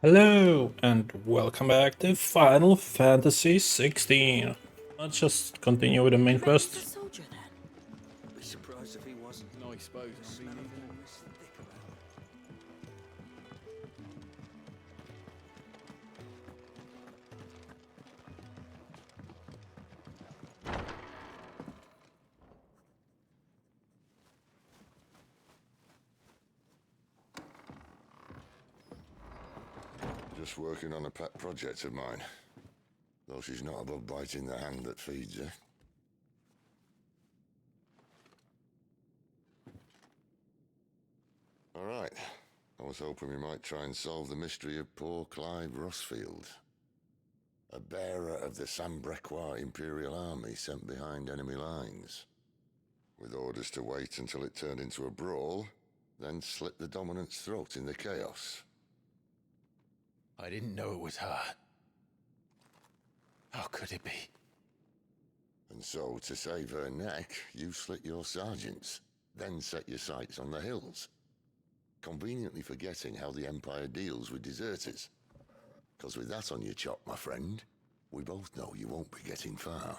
Hello and welcome back to Final Fantasy 16. Let's just continue with the main Maybe he's a quest. soldier then. Be surprised if he wasn't. No exposure. Smell of all this thick about. Just working on a pet project of mine. Though she's not above biting the hand that feeds her. Alright. I was hoping we might try and solve the mystery of poor Clive Rosfield. A bearer of the Sambrequois Imperial Army sent behind enemy lines. With orders to wait until it turned into a brawl, then slit the dominant's throat in the chaos. I didn't know it was her. How could it be? And so, to save her neck, you slit your sergeants, then set your sights on the hills. Conveniently forgetting how the Empire deals with deserters. Because with that on your chop, my friend, we both know you won't be getting far.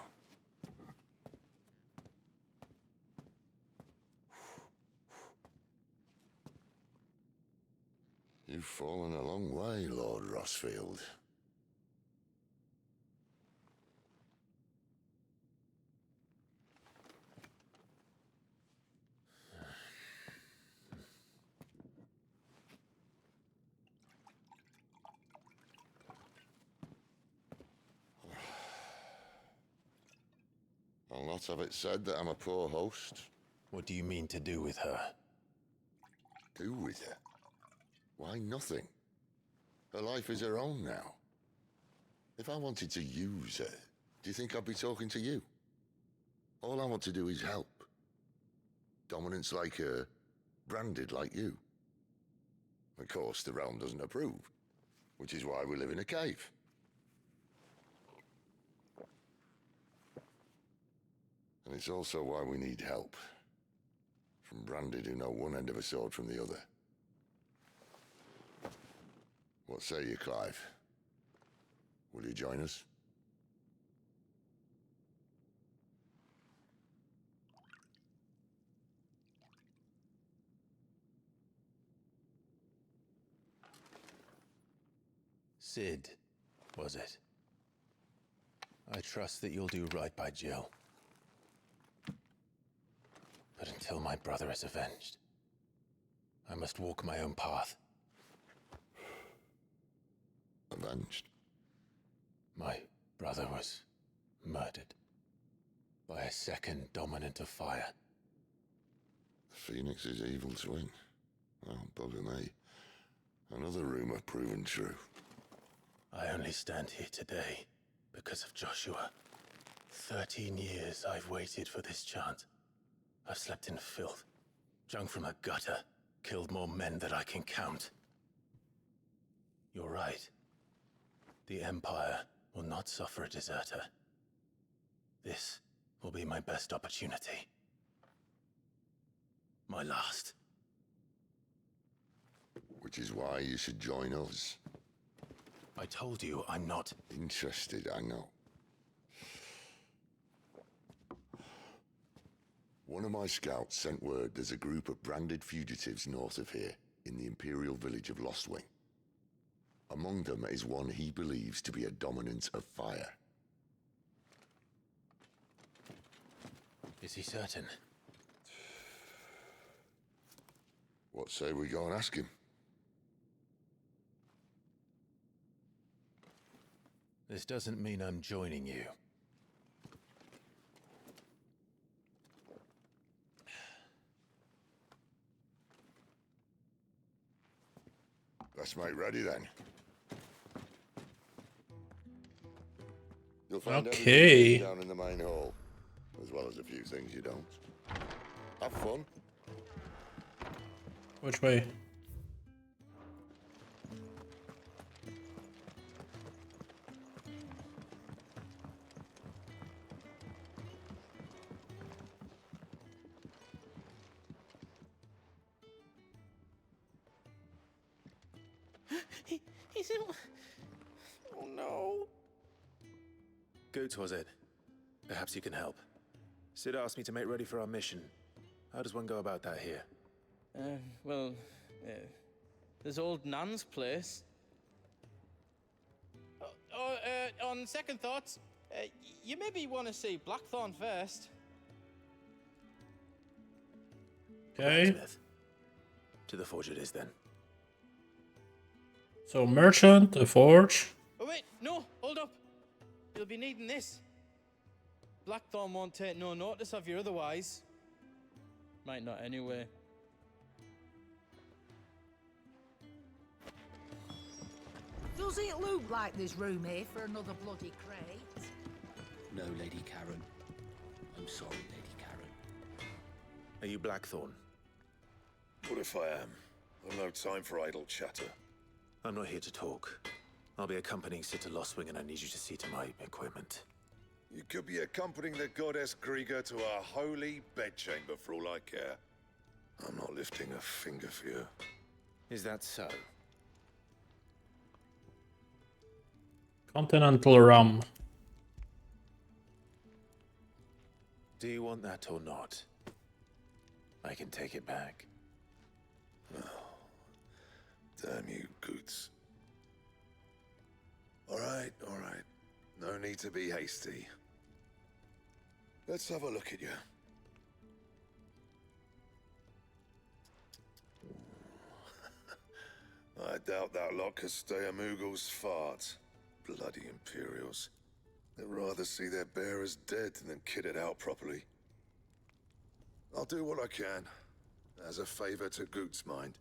You've fallen a long way, Lord Rosfield. I'll not have it said that I'm a poor host. What do you mean to do with her? Do with her? Why, nothing. Her life is her own now. If I wanted to use her, do you think I'd be talking to you? All I want to do is help. Dominants like her, branded like you. Of course, the realm doesn't approve, which is why we live in a cave. And it's also why we need help. From branded who know one end of a sword from the other. What say you, Clive? Will you join us? Sid, was it? I trust that you'll do right by Jill. But until my brother is avenged, I must walk my own path. Avenged? My brother was murdered by a second dominant of fire. Phoenix's evil twin. Oh, bugger me. Another rumor proven true. I only stand here today because of Joshua. 13 years I've waited for this chance. I've slept in filth, drunk from a gutter, killed more men than I can count. You're right. The Empire will not suffer a deserter. This will be my best opportunity. My last. Which is why you should join us. I told you I'm not. Interested, I know. One of my scouts sent word there's a group of branded fugitives north of here, in the Imperial village of Lostwing. Among them is one he believes to be a dominant of fire. Is he certain? What say we go and ask him? This doesn't mean I'm joining you. Let's make ready then. You'll find Okay. everything down in the main hall, as well as a few things you don't. Have fun. Which way? Oh no. Goots, was it? Perhaps you can help. Sid asked me to make ready for our mission. How does one go about that here? Well, there's old Nan's place. On second thoughts, you maybe want to see Blackthorn first. Okay. Blacksmith. To the forge it is then. So merchant, a forge. Oh wait, no, hold up. You'll be needing this. Blackthorn won't take no notice of you otherwise. Might not anyway. Does it look like there's room here for another bloody crate? No, Lady Karen. I'm sorry, Lady Karen. Are you Blackthorn? What if I am? I've no time for idle chatter. I'm not here to talk. I'll be accompanying Sid to Lostwing and I need you to see to my equipment. You could be accompanying the goddess Krieger to our holy bedchamber for all I care. I'm not lifting a finger for you. Is that so? Continental rum. Do you want that or not? I can take it back. Damn you, Goots. All right. No need to be hasty. Let's have a look at you. I doubt that lot could stay a Moogle's fart. Bloody Imperials. They'd rather see their bearers dead than kitted out properly. I'll do what I can, as a favor to Goot's mind.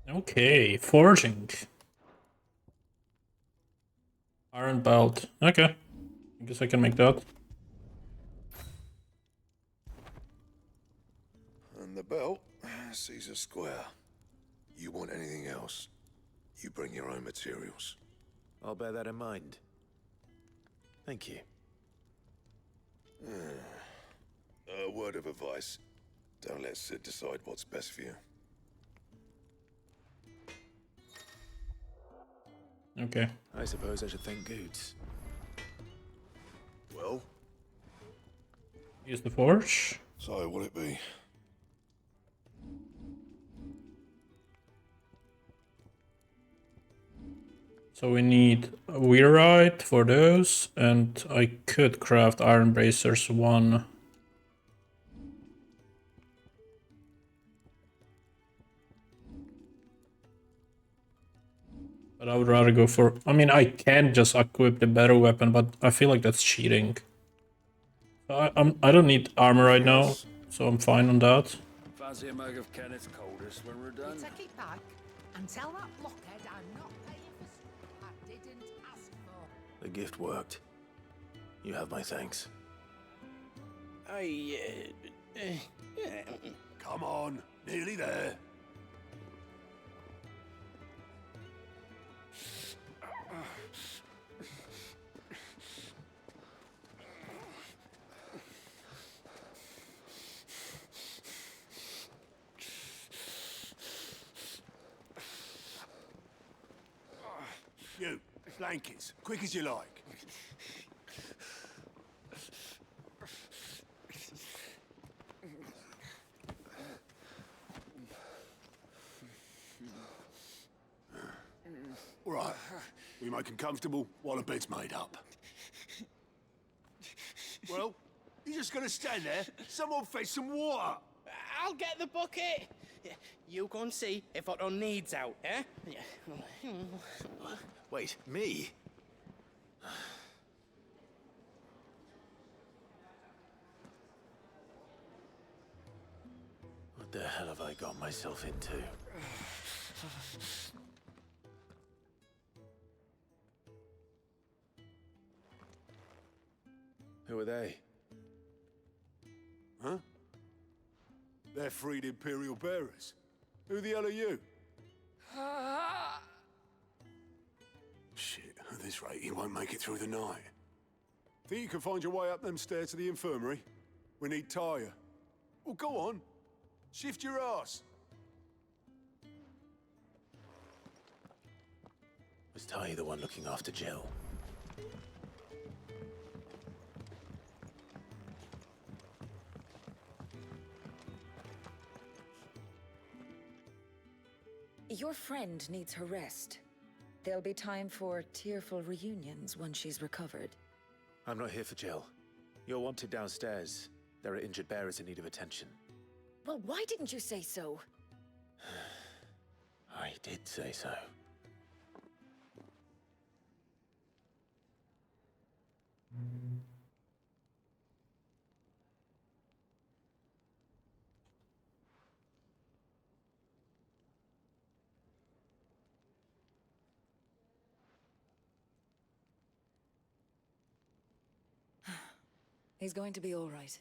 Okay, forging. Iron belt. Okay. I guess I can make that. And the belt sees a square. You want anything else, you bring your own materials. I'll bear that in mind. Thank you. A word of advice. Don't let Sid decide what's best for you. Okay. I suppose I should thank Goots. Well, Use the forge. so what'll it be? So we need a wheelwright for those, and I could craft iron bracers one. But I would rather go for... I mean, I can just equip the better weapon, but I feel like that's cheating. So I don't need armor right now, so I'm fine on that. Fancy a mug of Kenneth's coldest when we're You done. take it back and tell that blockhead I'm not paying for stuff I didn't ask for. The gift worked. You have my thanks. Come on, nearly there. You, blankets, quick as you like. All right, we make 'em comfortable while the bed's made up. Well, you just gonna stand there? Someone fetch some water. I'll get the bucket. You go and see if Otto needs out, eh? Wait, me? What the hell have I got myself into? Who are they? Huh? They're freed Imperial bearers. Who the hell are you? Shit, at this rate, he won't make it through the night. Think you can find your way up them stairs to the infirmary? We need Tyre. Well, go on. Shift your ass. Was Tai the one looking after Jill? Your friend needs her rest. There'll be time for tearful reunions when she's recovered. I'm not here for Jill. You're wanted downstairs. There are injured bearers in need of attention. Well, why didn't you say so? I did say so. He's going to be all right.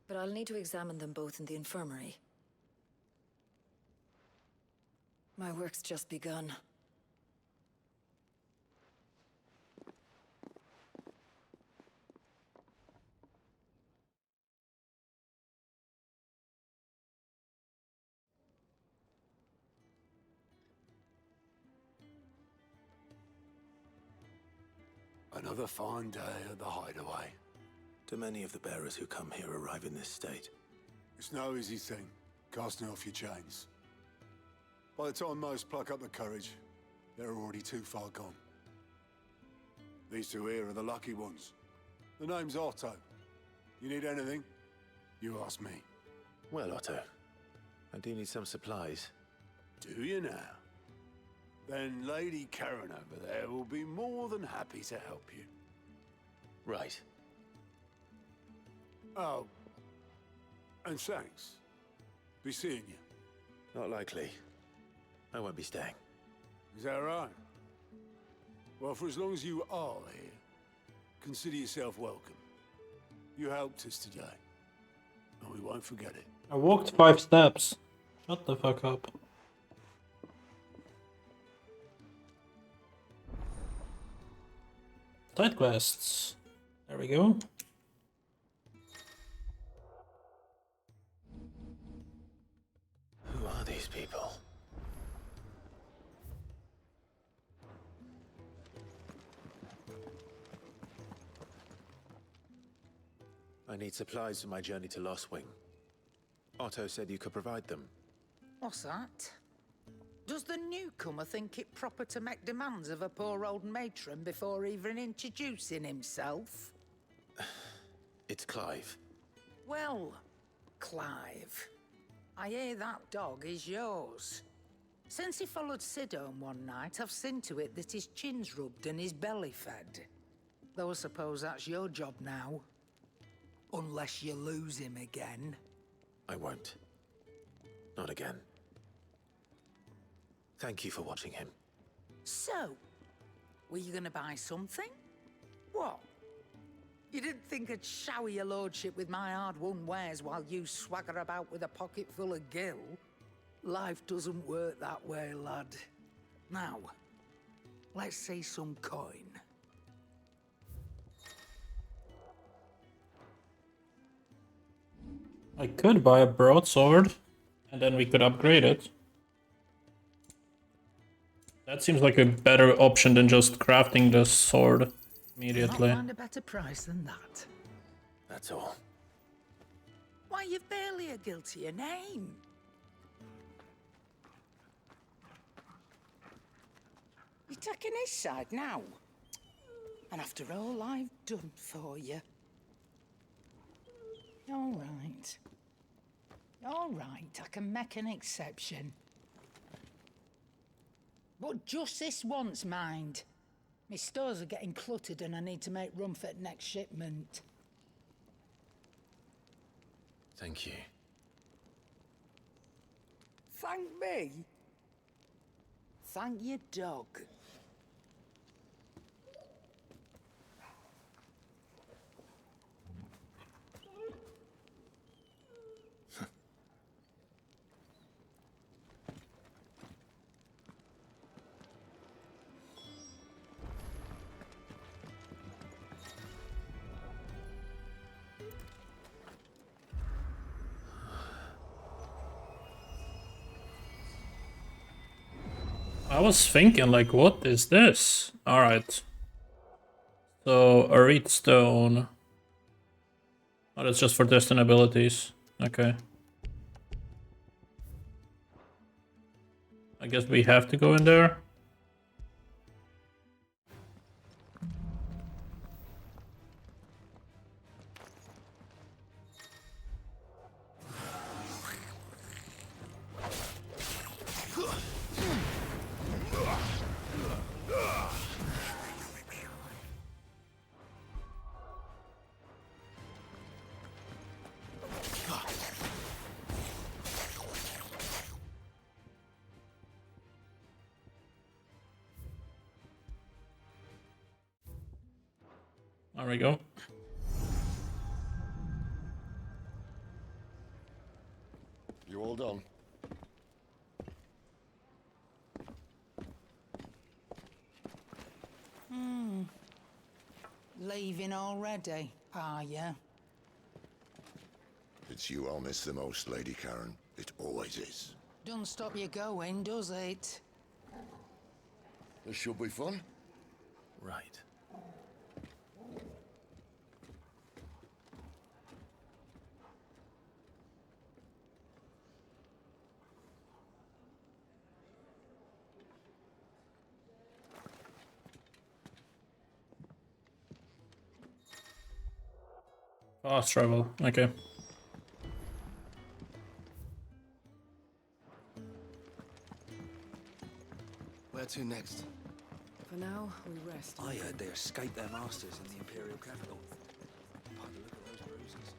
But I'll need to examine them both in the infirmary. My work's just begun. Another fine day at the hideaway. Do many of the bearers who come here arrive in this state? It's no easy thing, casting off your chains. By the time most pluck up the courage, they're already too far gone. These two here are the lucky ones. The name's Otto. You need anything? You ask me. Well, Otto, I do need some supplies. Do you now? Then Lady Karen over there will be more than happy to help you. Right. Oh, and thanks. Be seeing you. Not likely. I won't be staying. Is that right? Well, for as long as you are here, consider yourself welcome. You helped us today, and we won't forget it. I walked 5 steps. Shut the fuck up. Side quests. There we go. Who are these people? I need supplies for my journey to Lost Wing. Otto said you could provide them. What's that? Does the newcomer think it proper to make demands of a poor old matron before even introducing himself? It's Clive. Well, Clive, I hear that dog is yours. Since he followed Sid home one night, I've seen to it that his chin's rubbed and his belly fed. Though I suppose that's your job now. Unless you lose him again. I won't. Not again. Thank you for watching him. So, were you gonna buy something? What? You didn't think I'd shower your lordship with my hard-won wares while you swagger about with a pocket full of gil? Life doesn't work that way, lad. Now, let's see some coin. I could buy a broadsword, and then we could upgrade it. That seems like a better option than just crafting the sword immediately. Not find a better price than that. That's all. Why, you've barely a guiltier name. You're taking his side now. And after all I've done for you. All right. All right, I can make an exception. But just this once, mind. My stores are getting cluttered and I need to make room for the next shipment. Thank you. Thank me? Thank your dog. I was thinking, like, what is this? Alright. So, a reed stone. Oh, that's just for destined abilities. Okay. I guess we have to go in there. There we go. You all done? Leaving already, are ya? It's you I'll miss the most, Lady Karen. It always is. Don't stop you going, does it? This should be fun. Right. Fast travel. Okay. Where to next? For now, we rest. I heard they escaped their masters in the Imperial capital. By the look of those bruises.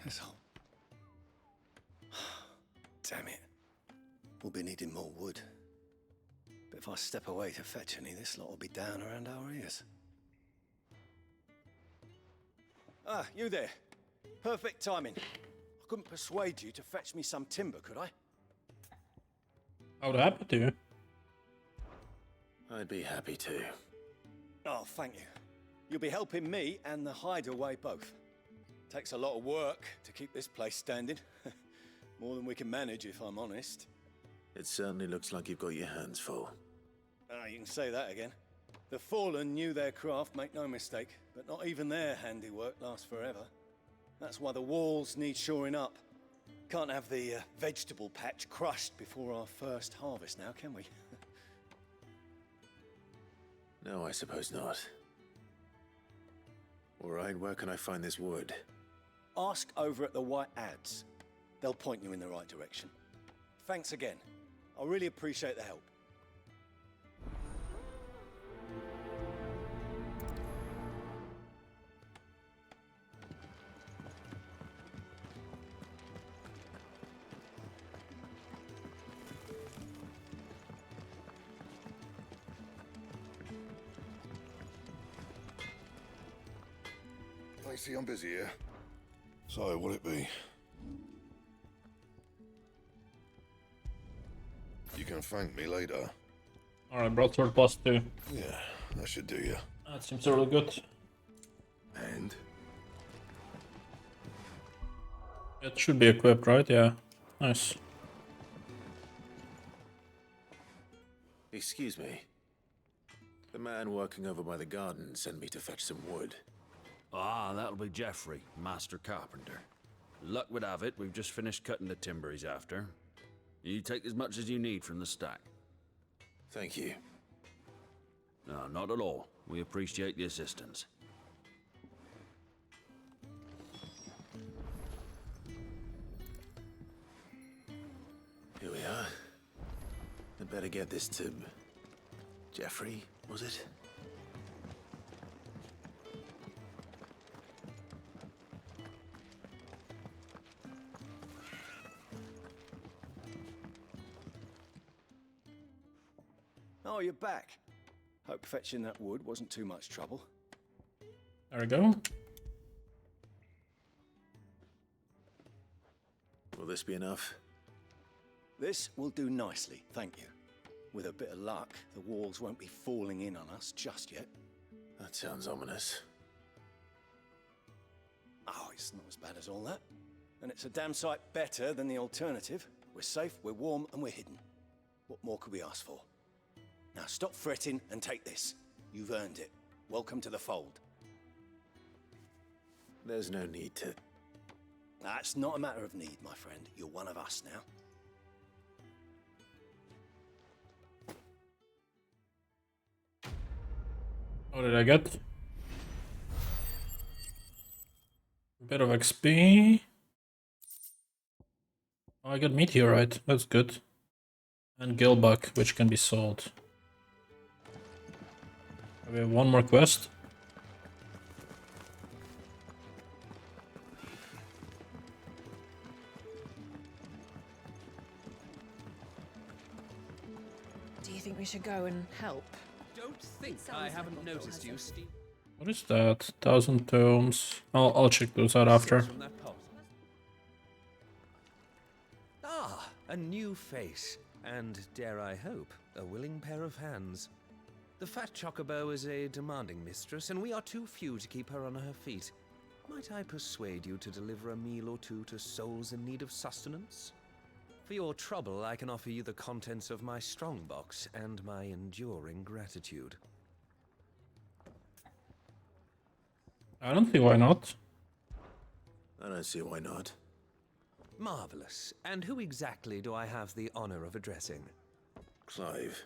This whole... Damn it. We'll be needing more wood. But if I step away to fetch any, this lot will be down around our ears. Ah, you there. Perfect timing. I couldn't persuade you to fetch me some timber, could I? How would happen to you? I'd be happy to. Oh, thank you. You'll be helping me and the hideaway both. Takes a lot of work to keep this place standing. More than we can manage, if I'm honest. It certainly looks like you've got your hands full. Ah, you can say that again. The Fallen knew their craft, make no mistake, but not even their handiwork lasts forever. That's why the walls need shoring up. Can't have the vegetable patch crushed before our first harvest now, can we? No, I suppose not. All right, where can I find this wood? Ask over at the White Ads. They'll point you in the right direction. Thanks again. I really appreciate the help. I see I'm busy here. So, what'll it be? You can thank me later. Alright, broadsword +2. Yeah, that should do you. That seems really good. And? It should be equipped, right? Yeah. Nice. Excuse me. The man working over by the garden sent me to fetch some wood. Ah, that'll be Jeffrey, Master Carpenter. Luck would have it, we've just finished cutting the timber he's after. You take as much as you need from the stack. Thank you. No, not at all. We appreciate the assistance. Here we are. I'd better get this to... Jeffrey, was it? Oh, you're back. Hope fetching that wood wasn't too much trouble. There we go. Will this be enough? This will do nicely, thank you. With a bit of luck, the walls won't be falling in on us just yet. That sounds ominous. Oh, it's not as bad as all that. And it's a damn sight better than the alternative. We're safe, we're warm, and we're hidden. What more could we ask for? Now stop fretting and take this. You've earned it. Welcome to the fold. There's no need to... That's not a matter of need, my friend. You're one of us now. What did I get? A bit of XP. Oh, I got meteorite. That's good. And gilbuck, which can be sold. We have one more quest. Do you think we should go and help? Don't think I haven't noticed you, Steve. What is that? 1,000 tomes. I'll check those out after. Ah, a new face. And, dare I hope, a willing pair of hands. The fat chocobo is a demanding mistress, and we are too few to keep her on her feet. Might I persuade you to deliver a meal or two to souls in need of sustenance? For your trouble, I can offer you the contents of my strongbox and my enduring gratitude. I don't see why not. I don't see why not. Marvelous. And who exactly do I have the honor of addressing? Clive.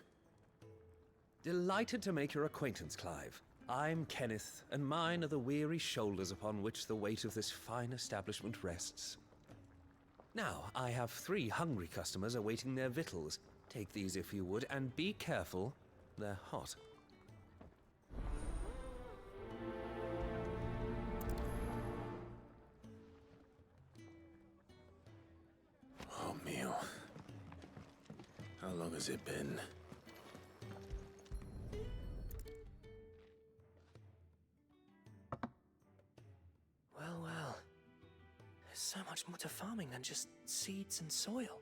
Delighted to make your acquaintance, Clive. I'm Kenneth, and mine are the weary shoulders upon which the weight of this fine establishment rests. Now, I have 3 hungry customers awaiting their victuals. Take these if you would, and be careful, they're hot. Oh, meal. How long has it been? Well, well. There's so much more to farming than just seeds and soil.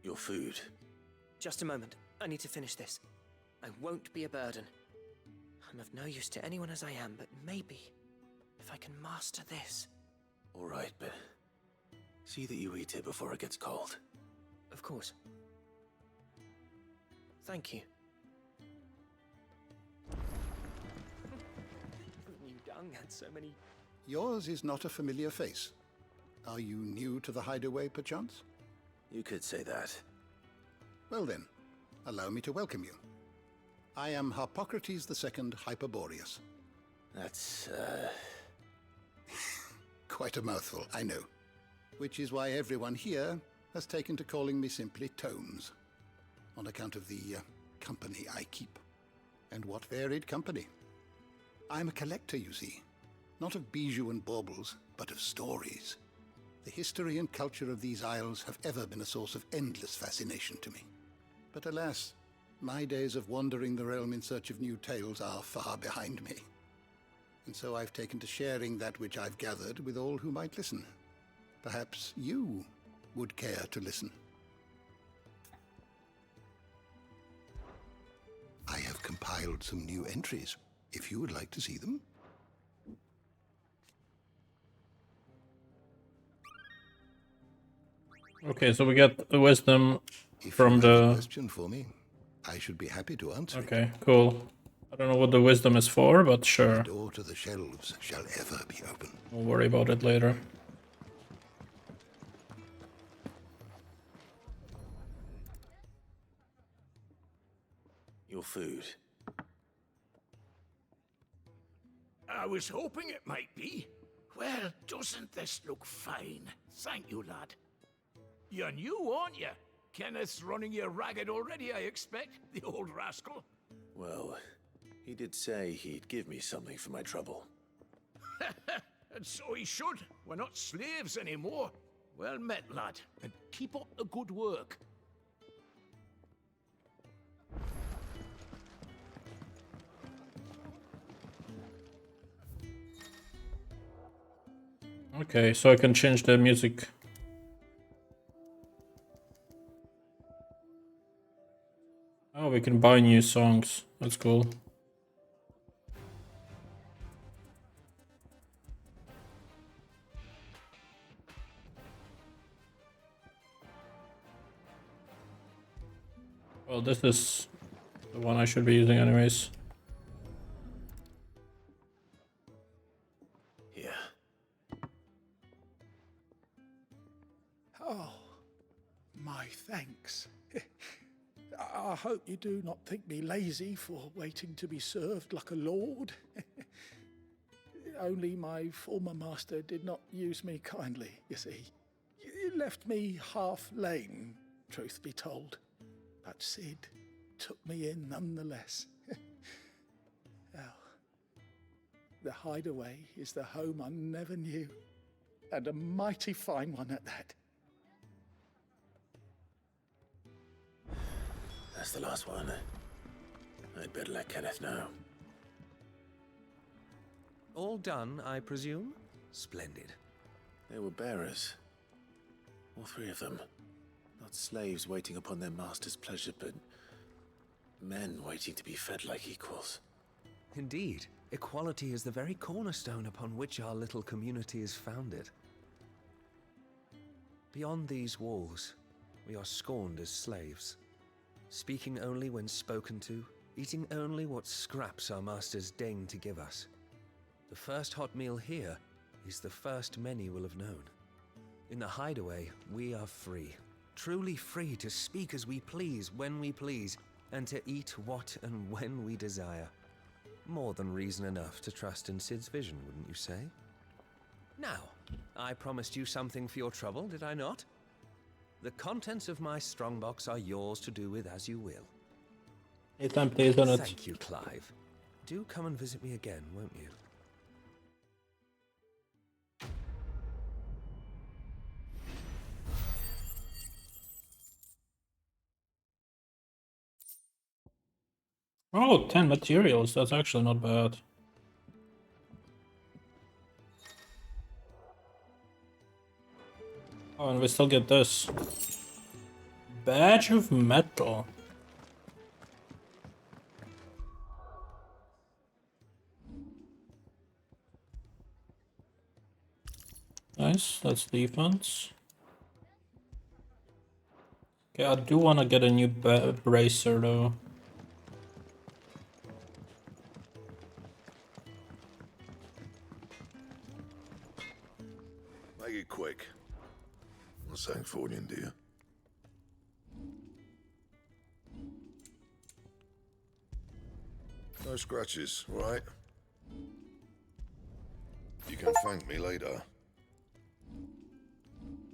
Your food. Just a moment. I need to finish this. I won't be a burden. I'm of no use to anyone as I am, but maybe if I can master this. All right, but see that you eat it before it gets cold. Of course. Thank you. New dung had so many... Yours is not a familiar face. Are you new to the hideaway, perchance? You could say that. Well then, allow me to welcome you. I am Harpocrates II Hyperboreus. That's, Quite a mouthful, I know. Which is why everyone here has taken to calling me simply Tomes, on account of the company I keep. And what varied company. I'm a collector, you see. Not of bijou and baubles, but of stories. The history and culture of these isles have ever been a source of endless fascination to me. But alas, my days of wandering the realm in search of new tales are far behind me. And so I've taken to sharing that which I've gathered with all who might listen. Perhaps you would care to listen. I have compiled some new entries, if you would like to see them. Okay, so we get the wisdom from If you have a the... question for me, I should be happy to answer it. Okay, cool. I don't know what the wisdom is for, but sure. The door to the shelves shall ever be open. We'll worry about it later. Your food. I was hoping it might be. Well, doesn't this look fine? Thank you, lad. You're new, aren't you? Kenneth's running you ragged already, I expect, the old rascal. Well, he did say he'd give me something for my trouble. And so he should. We're not slaves anymore. Well met, lad, and keep up the good work. Okay, so I can change the music. Oh, we can buy new songs. That's cool. Well, this is the one I should be using anyways. Here. Oh, my thanks. I hope you do not think me lazy for waiting to be served like a lord. Only my former master did not use me kindly, you see. He left me half lame, truth be told. But Sid took me in nonetheless. Well, the hideaway is the home I never knew, and a mighty fine one at that. That's the last one. I'd better let Kenneth know. All done, I presume? Splendid. They were bearers. All three of them. Not slaves waiting upon their master's pleasure, but men waiting to be fed like equals. Indeed. Equality is the very cornerstone upon which our little community is founded. Beyond these walls, we are scorned as slaves. Speaking only when spoken to, eating only what scraps our masters deign to give us. The first hot meal here is the first many will have known. In the hideaway, we are free. Truly free to speak as we please, when we please, and to eat what and when we desire. More than reason enough to trust in Sid's vision, wouldn't you say? Now, I promised you something for your trouble, did I not? The contents of my strongbox are yours to do with as you will. It's empty, isn't it? Thank you, Clive. Do come and visit me again, won't you? Oh, 10 materials. That's actually not bad. Oh, and we still get this. Badge of metal. Nice, that's defense. Okay, I do want to get a new bracer though. Make it quick. I'm not saying fortune, do you? No scratches, right? You can thank me later.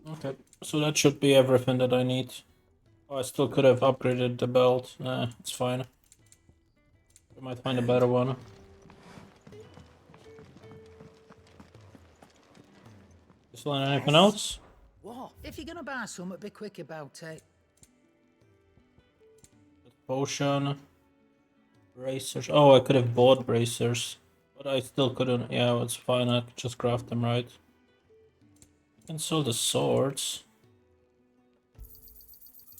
Okay, so that should be everything that I need. Oh, I still could have upgraded the belt. Nah, it's fine. I might find a better one. Is there anything else? What? If you're gonna buy something, be quick about it. Potion. Bracers. Oh, I could have bought bracers. But I still couldn't. Yeah, it's fine. I could just craft them, right? I can sell the swords.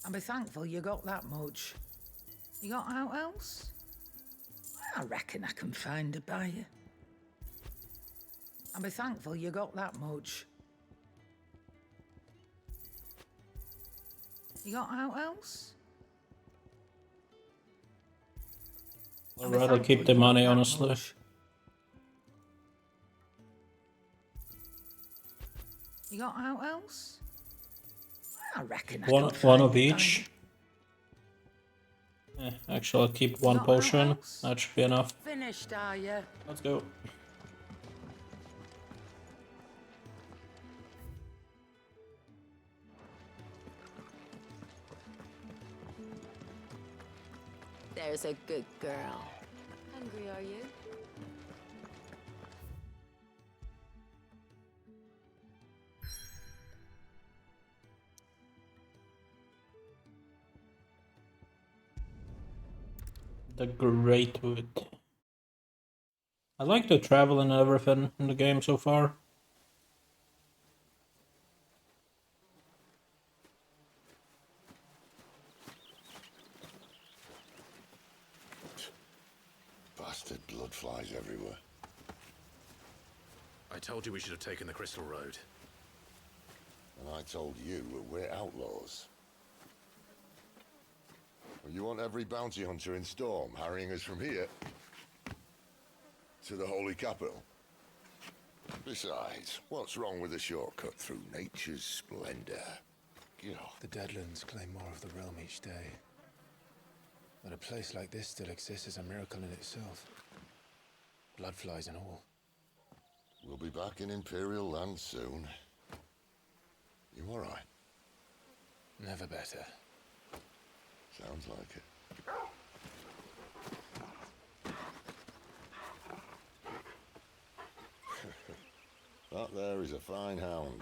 And be thankful you got that much. You got out else? I reckon I can find a buyer. And be thankful you got that much. You got out else? I'd rather keep the money, honestly. You got out else? I reckon I One of each. Yeah, actually, I'll keep one potion. That should be enough. Finished, are you? Let's go. There's a good girl. Hungry, are you? The great wood. I like the travel and everything in the game so far. Bastard blood flies everywhere. I told you we should have taken the Crystal Road. And I told you we're outlaws. You want every bounty hunter in Storm harrying us from here to the Holy Capital? Besides, what's wrong with a shortcut through nature's splendor? The Deadlands claim more of the realm each day. That a place like this still exists is a miracle in itself. Bloodflies and all. We'll be back in Imperial land soon. You all right? Never better. Sounds like it. That there is a fine hound.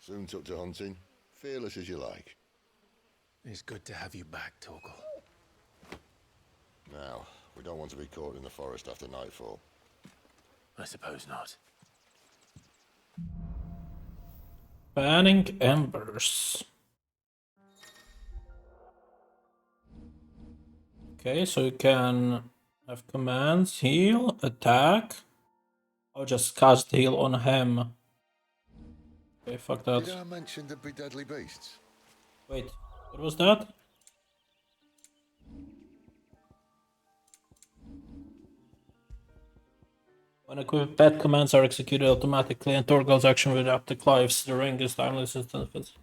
Soon took to hunting. Fearless as you like. It's good to have you back, Torgal. Now, we don't want to be caught in the forest after nightfall. I suppose not. Banning embers. Okay, so you can have commands, heal, attack, or just cast heal on him. Okay, fuck that. Did I mention there'd be deadly beasts? Wait, what was that? When equipped, bad commands are executed automatically and Torgal's action will adapt to Clive's. The ring is timeless instance.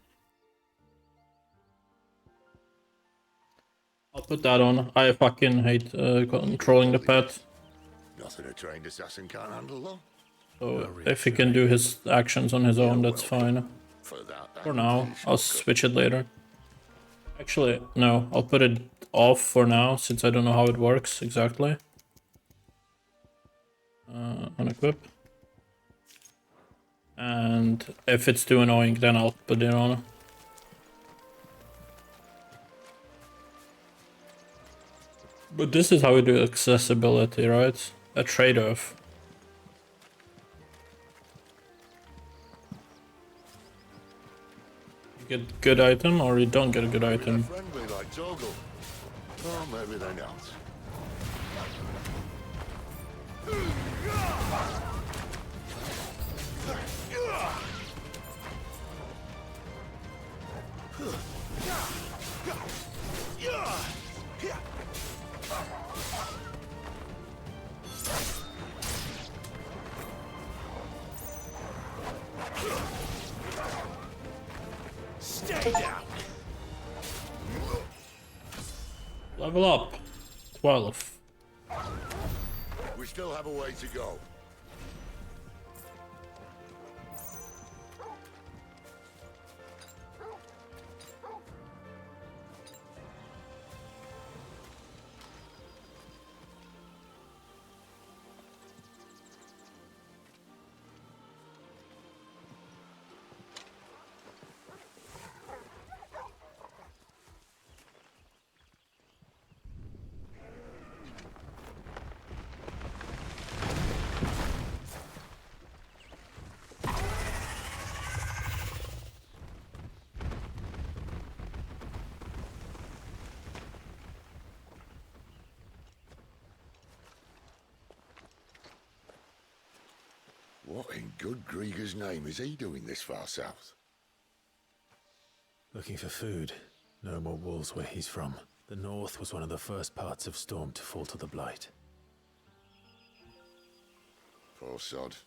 I'll put that on. I fucking hate controlling the pet. Nothing a trained assassin can't handle, though. So if he can do his actions on his own, that's fine. For now, I'll switch it later. Actually, no, I'll put it off for now, since I don't know how it works exactly. Unequip. And if it's too annoying, then I'll put it on. But this is how we do accessibility, right? A trade-off. You get good item or you don't get a good item. Friendly like Torgal. Oh, maybe they not. Stay down. Level up. 12. We still have a way to go. What in good Grieger's name is he doing this far south? Looking for food. No more wolves where he's from. The north was one of the first parts of Storm to fall to the Blight. Poor sod.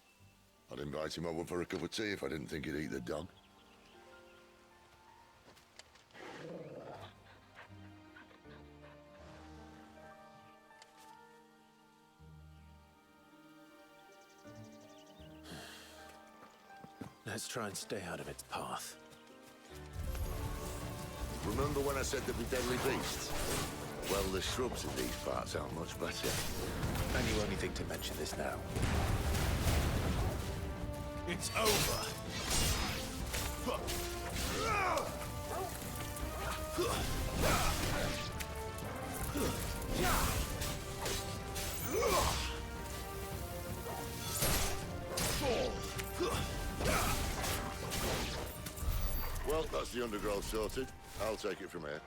I'd invite him over for a cup of tea if I didn't think he'd eat the dog. Let's try and stay out of its path. Remember when I said there'd be deadly beasts? Well, the shrubs in these parts aren't much better. And you only think to mention this now. It's over. Well, that's the undergrowth sorted. I'll take it from here.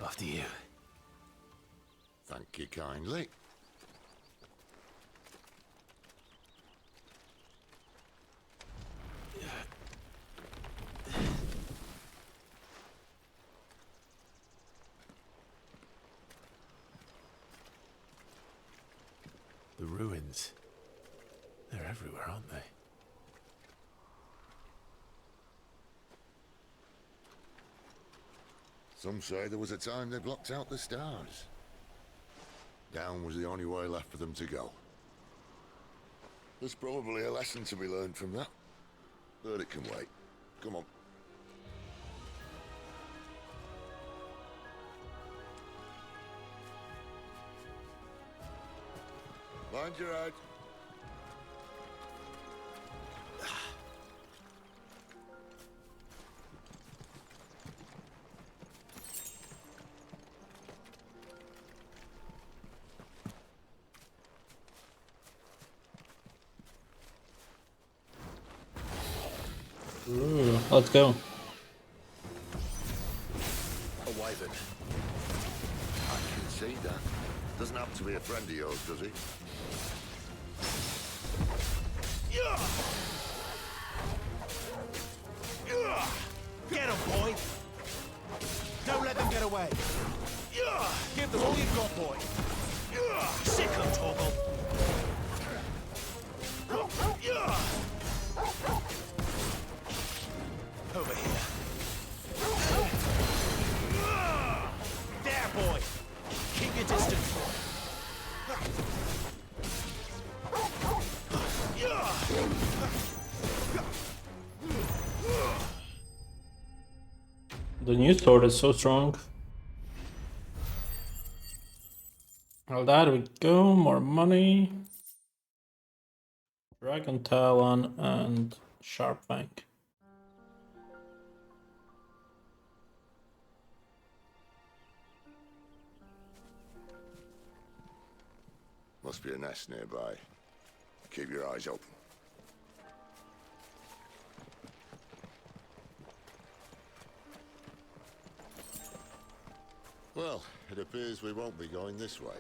After you. Thank you kindly. The ruins. They're everywhere, aren't they? Some say there was a time they blocked out the stars. Down was the only way left for them to go. There's probably a lesson to be learned from that. But it can wait. Come on. Mind your head. Ooh, let's go. A wyvern. I can see that. Doesn't happen to be a friend of yours, does he? Get him, boy! Don't let them get away! Give them all you've got, boy! Sick of Toggle! Over here. There, boy! Keep your distance! The new sword is so strong. Well, there we go. More money. Dragon Talon and Sharp Bank. Must be a nest nearby. Keep your eyes open. Well, it appears we won't be going this way.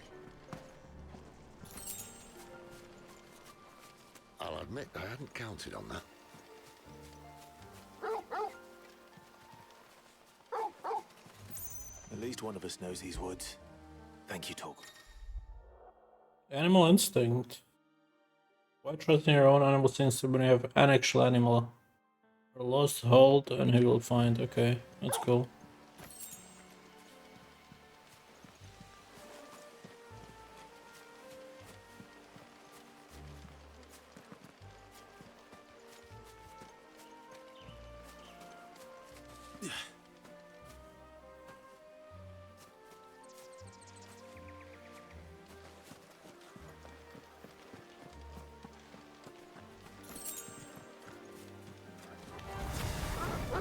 I'll admit I hadn't counted on that. At least one of us knows these woods. Thank you, Toggle. Animal instinct. Why trust in your own animal instinct when you have an actual animal? A lost hold and he will find. Okay, that's cool.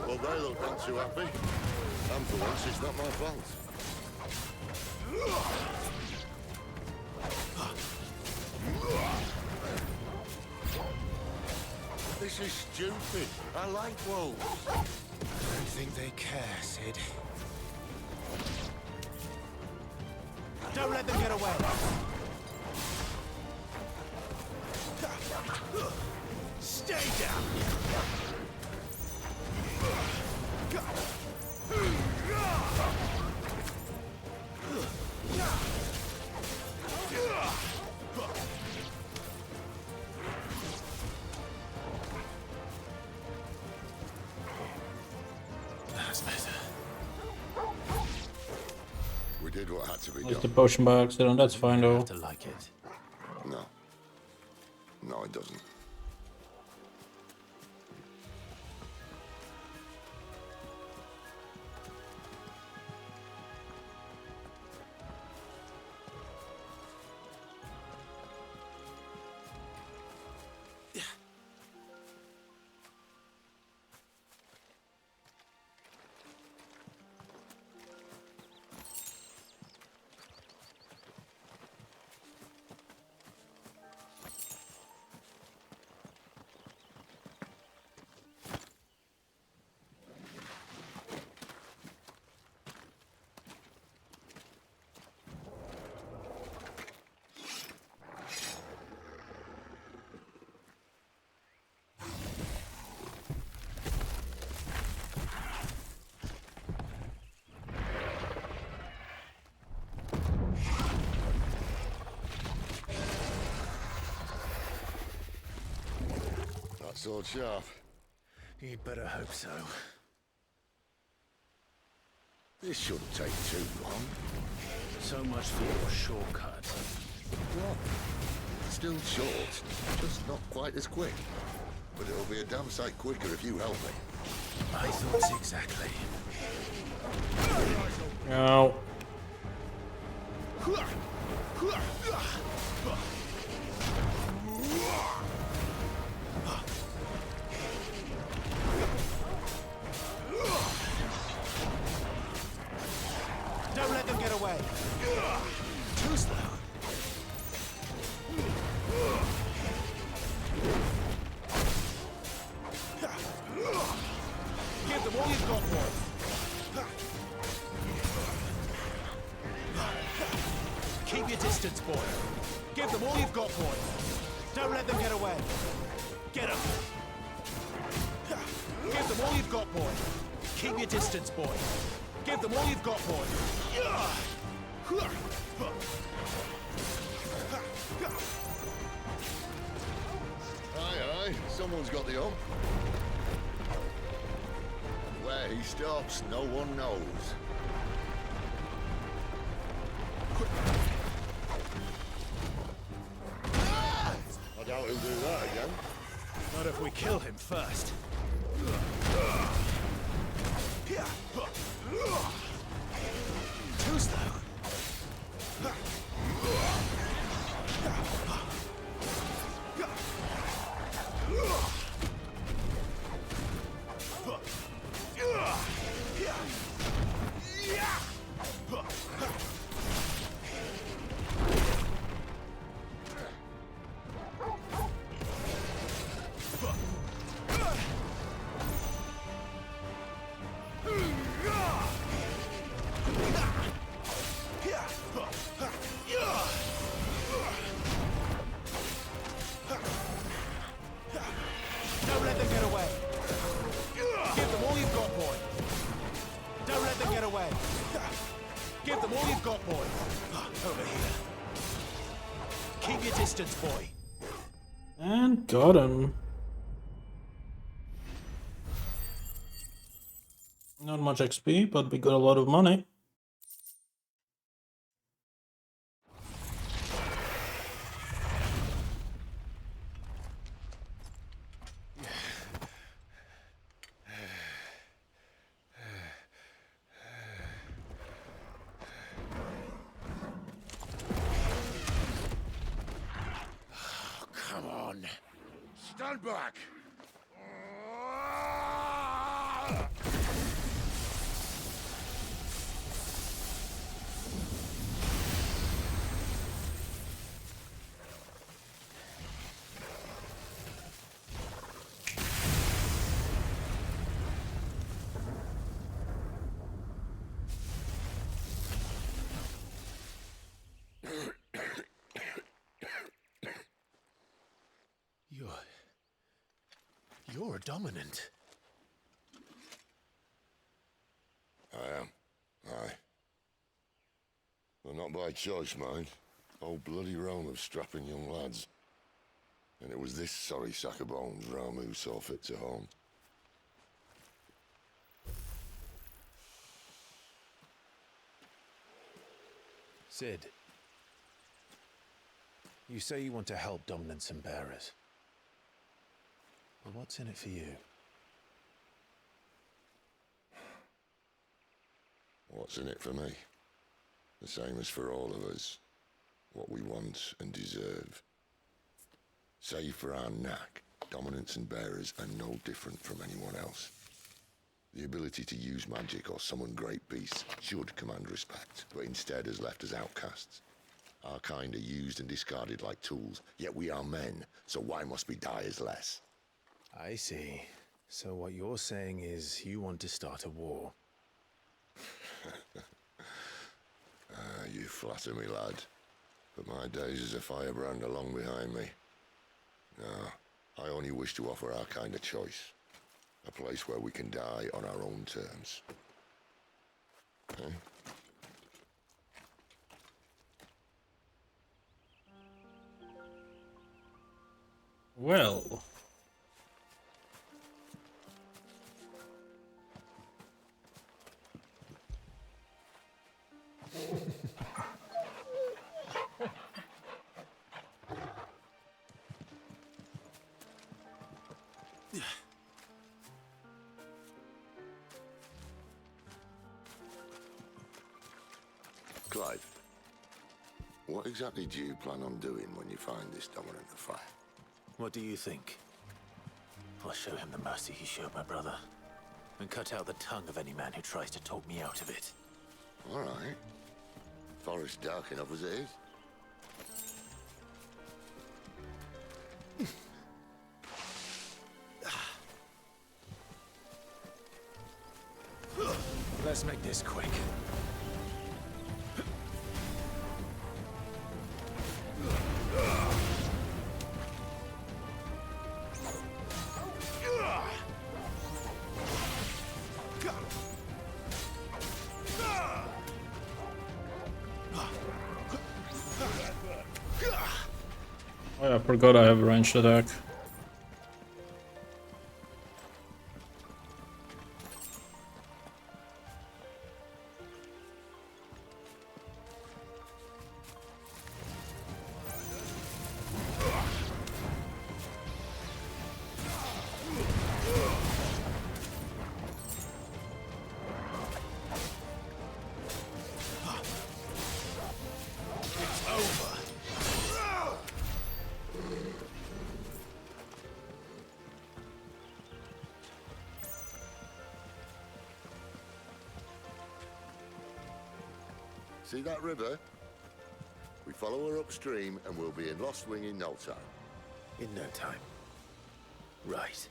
Well, they look not too happy. And for once, it's not my fault. This is stupid. I like wolves. I don't think they care, Sid. Don't let them get away! Stay down! That's better. We did what had to be Lost the done. potion by accident, that's fine though. To like it. No. No, it doesn't. sword sharp? You'd better hope so. This shouldn't take too long. So much for your shortcut. What? Still short, just not quite as quick. But it'll be a damn sight quicker if you help me. I thought exactly. No. Don't let them get away. Too slow. Give them all you've got, boy. Keep your distance, boy. Give them all you've got, boy. Don't let them get away. Get them. Give them all you've got, boy. Keep your distance, boy. Give them all you've got, boy. Aye, aye, someone's got the hump. Where he stops, no one knows. I doubt he'll do that again. Not if we kill him first. Too slow. Don't let them get away. Give them all you've got, boy. Don't let them get away. Give them all you've got, boy. Over here. Keep your distance, boy. And got him. Not much XP, but we got a lot of money. Come on. Stand back. You're dominant. I am. Aye. Well, not by choice, mind. Whole bloody realm of strapping young lads. And it was this sorry sack of bones Ramu saw fit to home. Sid, you say you want to help dominants and bearers. Well, what's in it for you? What's in it for me? The same as for all of us. What we want and deserve. Save for our knack, dominants and bearers are no different from anyone else. The ability to use magic or summon great beasts should command respect, but instead has left us outcasts. Our kind are used and discarded like tools, yet we are men, so why must we die as less? I see. So what you're saying is you want to start a war. You flatter me, lad. But my days as a firebrand are long behind me. No, I only wish to offer our kind a choice. A place where we can die on our own terms. Huh? Well, Clive, what exactly do you plan on doing when you find this dominant of fire? What do you think? I'll show him the mercy he showed my brother, and cut out the tongue of any man who tries to talk me out of it. All right. Forest dark enough as it is. Let's make this quick. Oh yeah, I forgot I have a ranged attack. See that river? We follow her upstream and we'll be in Lost Wing in no time. In no time. Right.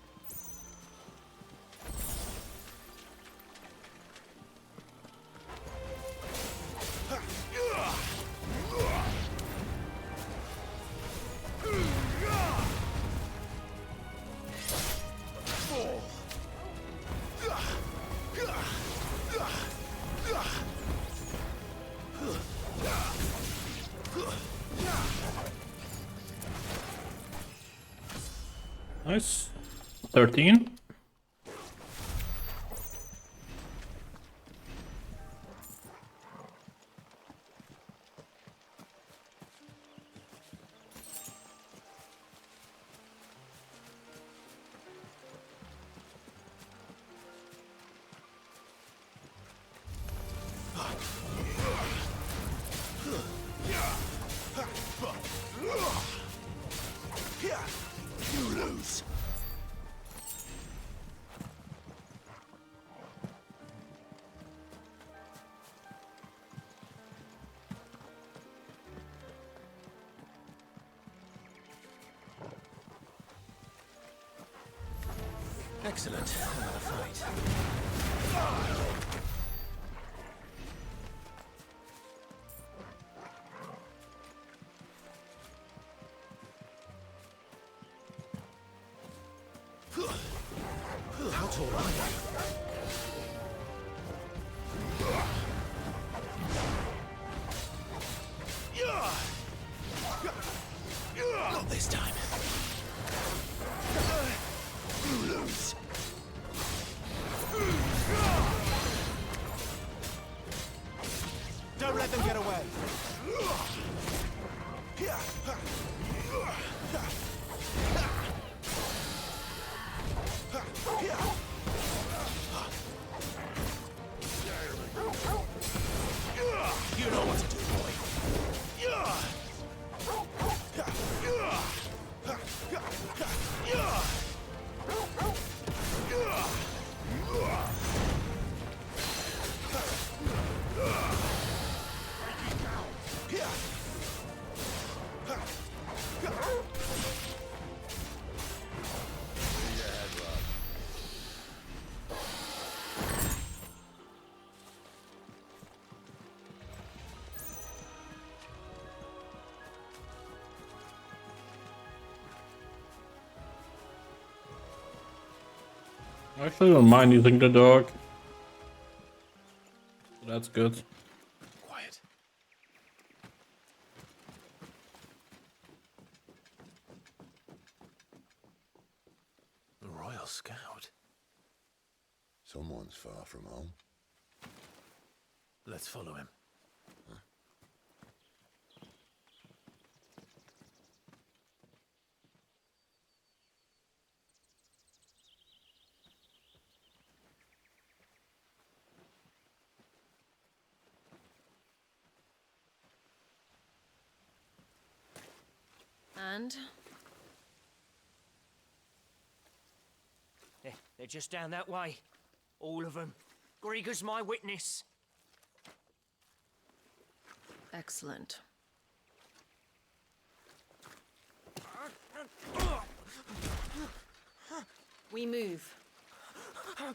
Nice. 13. You lose. Excellent. Another fight. How tall are you? Not this time. You lose. Don't let them get away. You know what to do, boy. I actually don't mind using the dog. So that's good. Quiet. A Royal Scout. Someone's far from home. Let's follow him. understand. They're just down that way. All of them. Grieger's my witness. Excellent. We move. I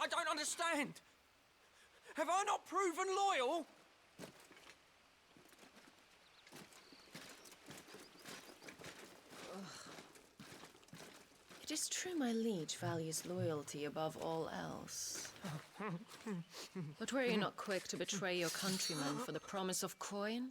don't understand. Have I not proven loyal? It is true my liege values loyalty above all else. But were you not quick to betray your countrymen for the promise of coin?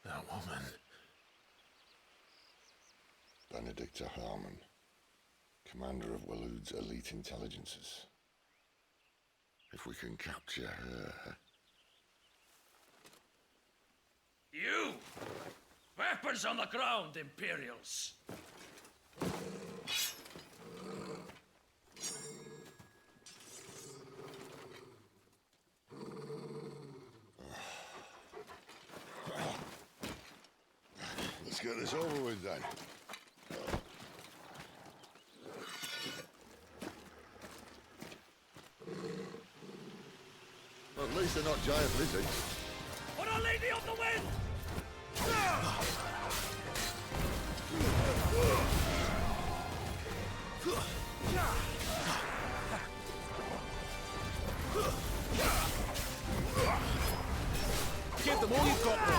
That woman. Benedicta Harmon, commander of Waloed's elite intelligences. If we can capture her... You! Weapons on the ground, Imperials! Let's get this over with then. Well, at least they're not giant lizards. Put a lady on the wind! Give them all you've got, boy.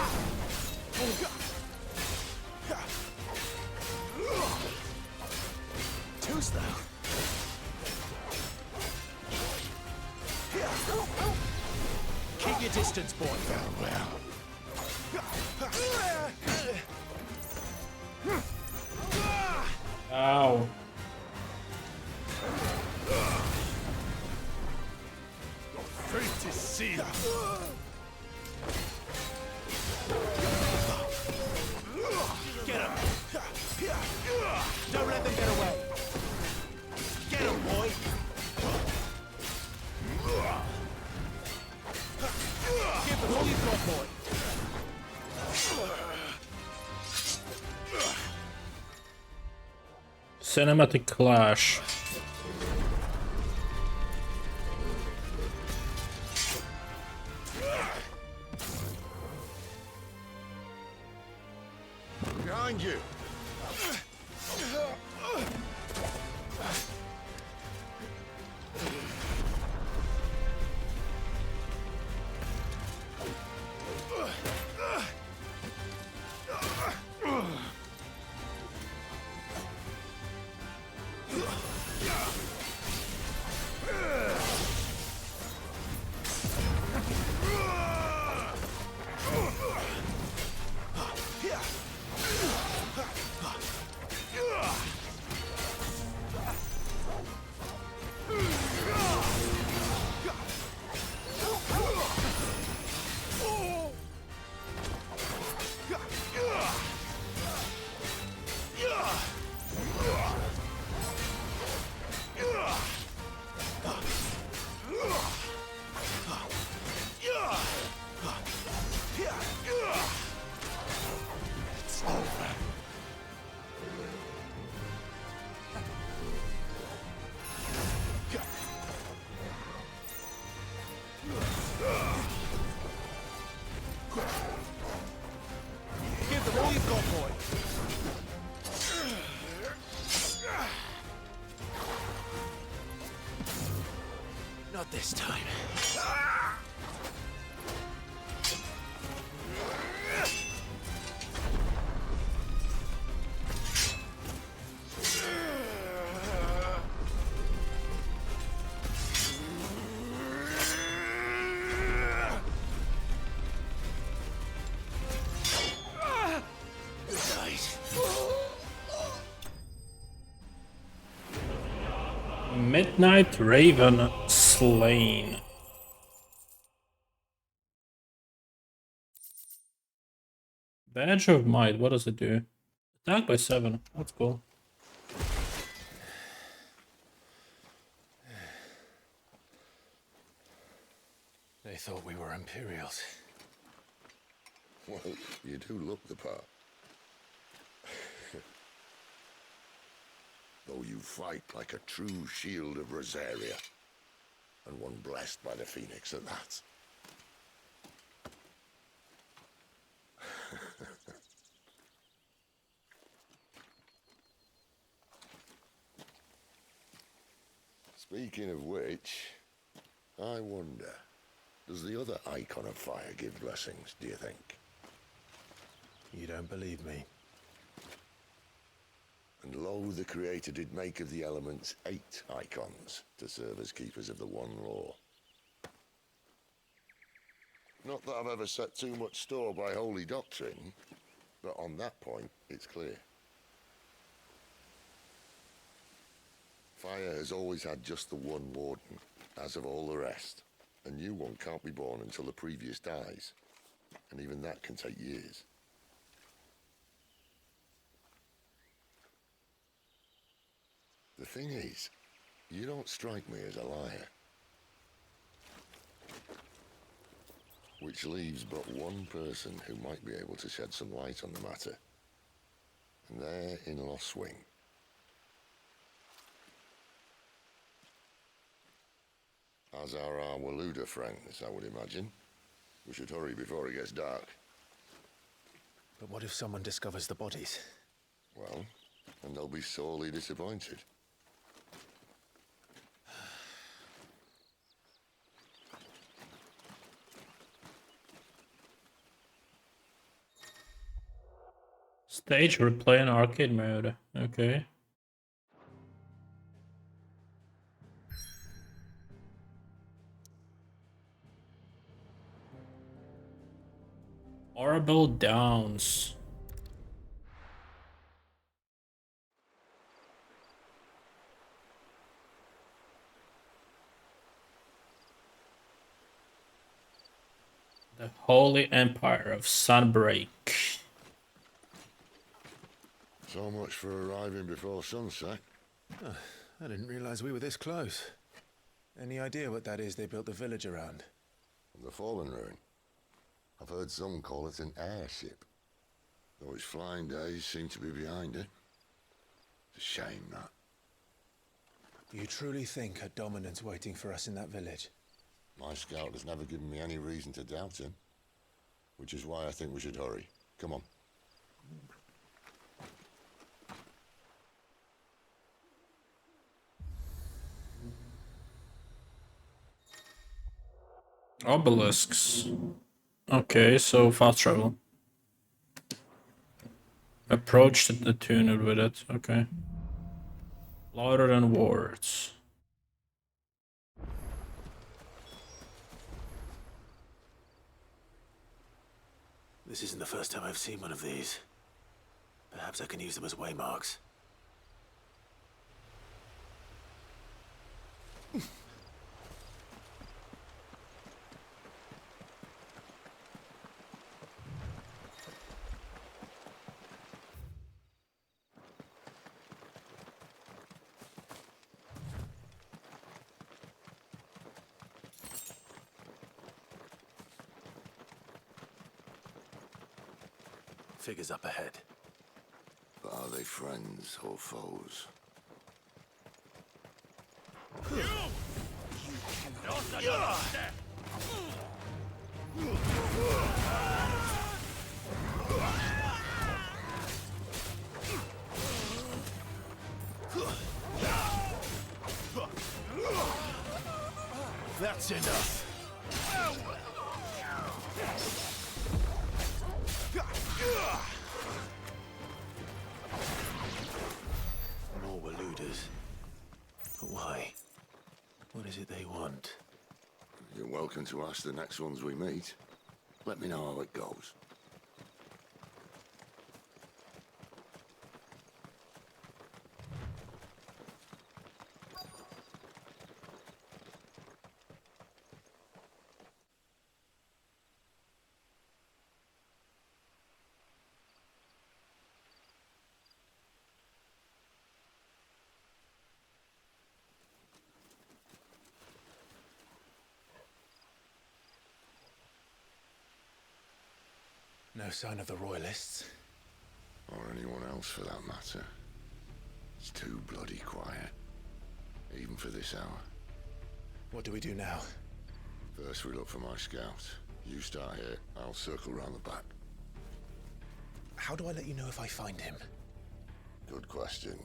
Two's now. Keep your distance, boy. Ow. Your fate is sealed. Get him. Don't let them get away. Get him, boy. Give them all you've got, boy. Cinematic clash. Behind you. Give them all you've got, boy. Not this time. Midnight Raven slain. Badge of Might, what does it do? Attack by 7, that's cool. They thought we were Imperials. Well, you do look the part. Though you fight like a true Shield of Rosaria, and one blessed by the Phoenix at that. Speaking of which, I wonder, does the other Icon of Fire give blessings, do you think? You don't believe me? And lo, the Creator did make of the elements 8 Icons to serve as keepers of the one law. Not that I've ever set too much store by holy doctrine, but on that point, it's clear. Fire has always had just the one warden, as of all the rest. A new one can't be born until the previous dies, and even that can take years. The thing is, you don't strike me as a liar. Which leaves but one person who might be able to shed some light on the matter. And they're in Lost Swing. As are our Waluda friends, I would imagine. We should hurry before it gets dark. But what if someone discovers the bodies? Well, and they'll be sorely disappointed. Stage replay in arcade mode. Okay. Horrible Downs. The Holy Empire of Sunbreak. So much for arriving before sunset. Oh, I didn't realize we were this close. Any idea what that is they built the village around? The Fallen Ruin. I've heard some call it an airship. Though its flying days seem to be behind it. It's a shame, that. You truly think a dominant's waiting for us in that village? My scout has never given me any reason to doubt him. Which is why I think we should hurry. Come on. Obelisks. Okay, so fast travel. Approach the tuner with it. Okay. Louder than words. This isn't the first time I've seen one of these. Perhaps I can use them as waymarks. Figures up ahead. But are they friends or foes? That's enough. More Waludas. But why? What is it they want? You're welcome to ask the next ones we meet. Let me know how it goes. No sign of the royalists. Or anyone else for that matter. It's too bloody quiet. Even for this hour. What do we do now? First we look for my scout. You start here, I'll circle round the back. How do I let you know if I find him? Good question.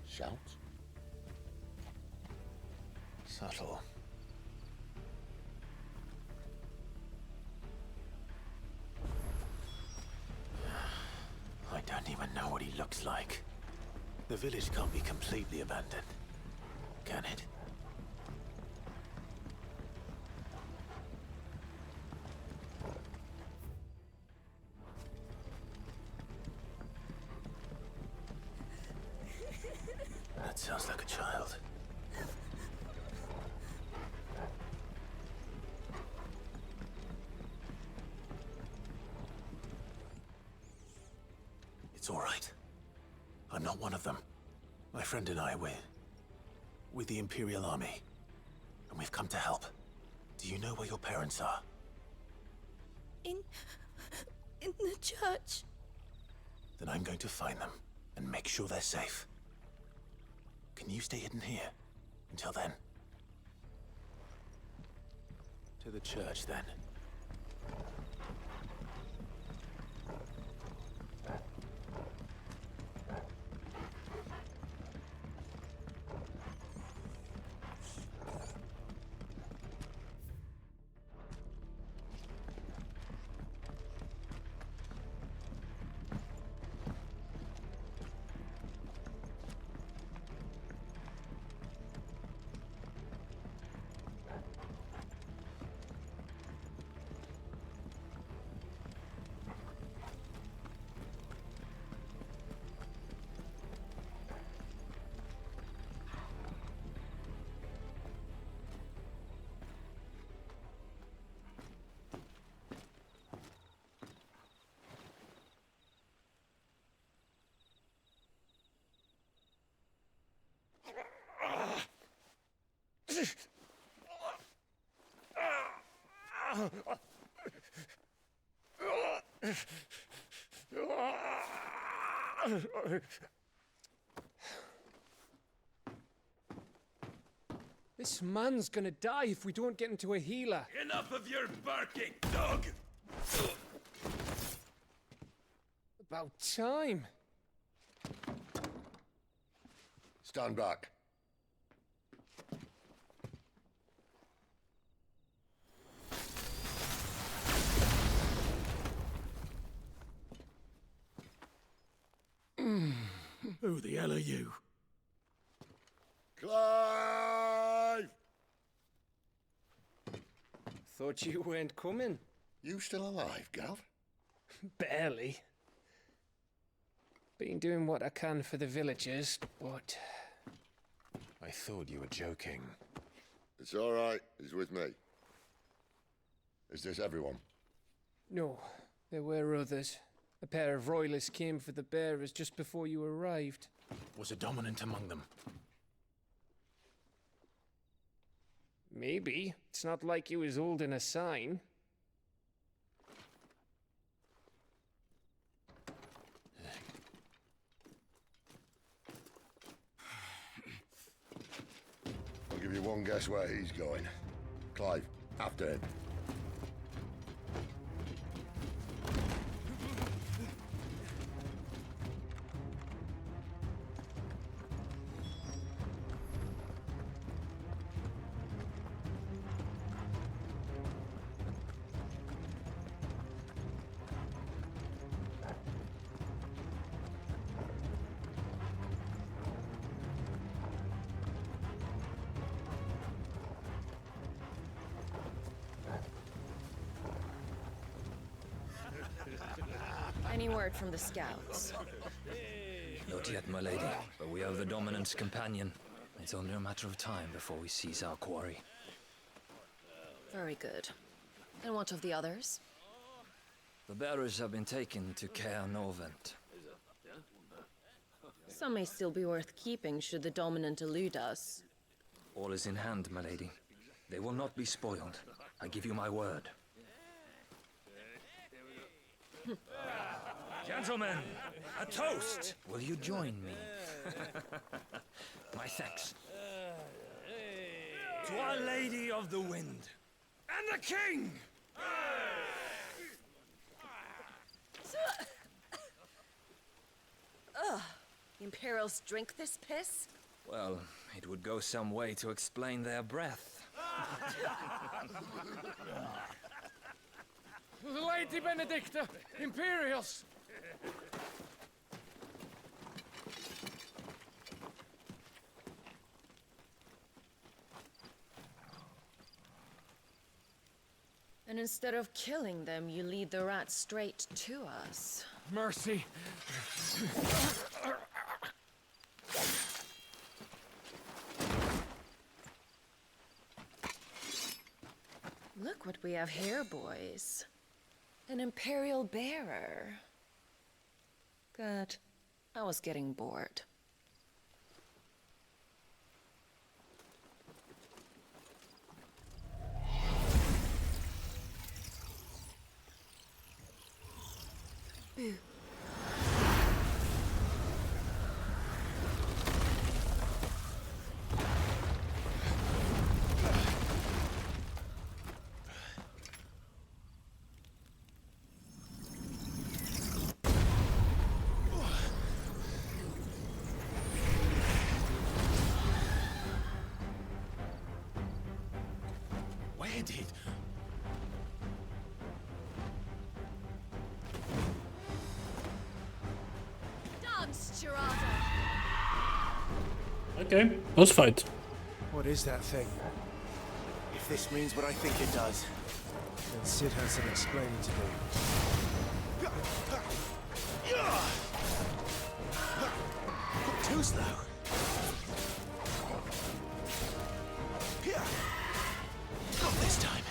Shout? Subtle. I don't even know what he looks like. The village can't be completely abandoned, can it? That sounds like a child. It's all right. I'm not one of them. My friend and I, we're with the Imperial Army. And we've come to help. Do you know where your parents are? In the church. Then I'm going to find them and make sure they're safe. Can you stay hidden here until then? To the church, then. This man's gonna die if we don't get into a healer. Enough of your barking, dog! About time. Stand back. Who the hell are you? Clive! Thought you weren't coming. You still alive, Gav? Barely. Been doing what I can for the villagers, but... I thought you were joking. It's all right. He's with me. Is this everyone? No, there were others. A pair of royalists came for the bearers just before you arrived. Was a dominant among them? Maybe. It's not like he was holding a sign. I'll give you one guess where he's going. Clive, after him. Any word from the scouts? Not yet, my lady, but we have the dominant's companion. It's only a matter of time before we seize our quarry. Very good. And what of the others? The bearers have been taken to 𝐒𝐤𝐿. Some may still be worth keeping should the dominant elude us. All is in hand, my lady. They will not be spoiled. I give you my word. Gentlemen, a toast! Will you join me? My thanks. To Our Lady of the Wind and the King! Ugh. The Imperials drink this piss? Well, it would go some way to explain their breath. Lady Benedicta, Imperials! And instead of killing them, you lead the rats straight to us. Mercy. Look what we have here, boys. An Imperial bearer. Good. I was getting bored. Boo. Where did... Dance, Gerardo! Okay, boss fight. What is that thing? If this means what I think it does, then Sid has some explaining to do. Too slow. Not this time.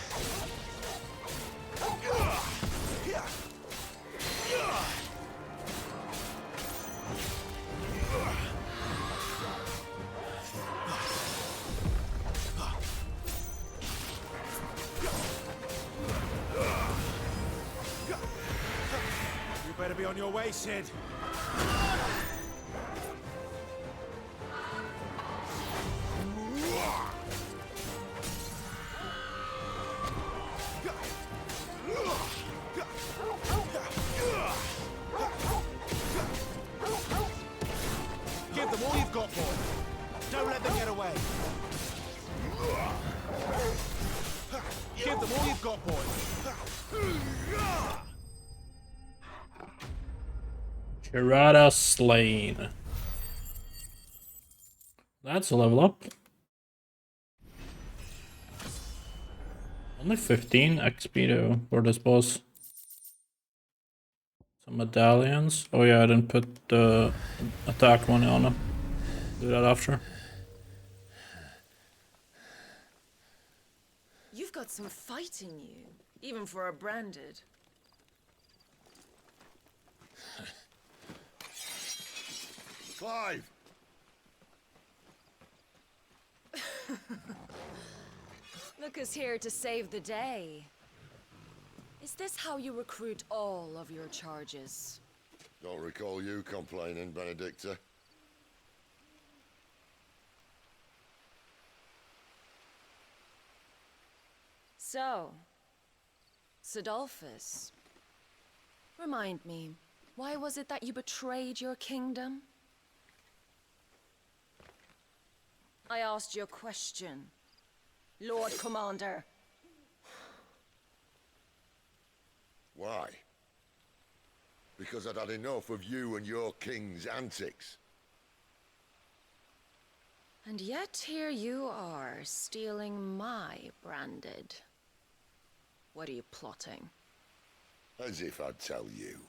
You better be on your way, Sid. Give them all you've got, boy. Don't let them get away. Give them all you've got, boy. Gerardo slain. That's a level up. Only 15 XP though for this boss. Some medallions. Oh yeah, I didn't put the attack one on him. Do that after. You've got some fight in you, even for a branded. Clive! Look who's here to save the day. Is this how you recruit all of your charges? Don't recall you complaining, Benedicta. So, Sidolphus, remind me, why was it that you betrayed your kingdom? I asked you a question, Lord Commander. Why? Because I'd had enough of you and your king's antics. And yet here you are, stealing my branded. What are you plotting? As if I'd tell you.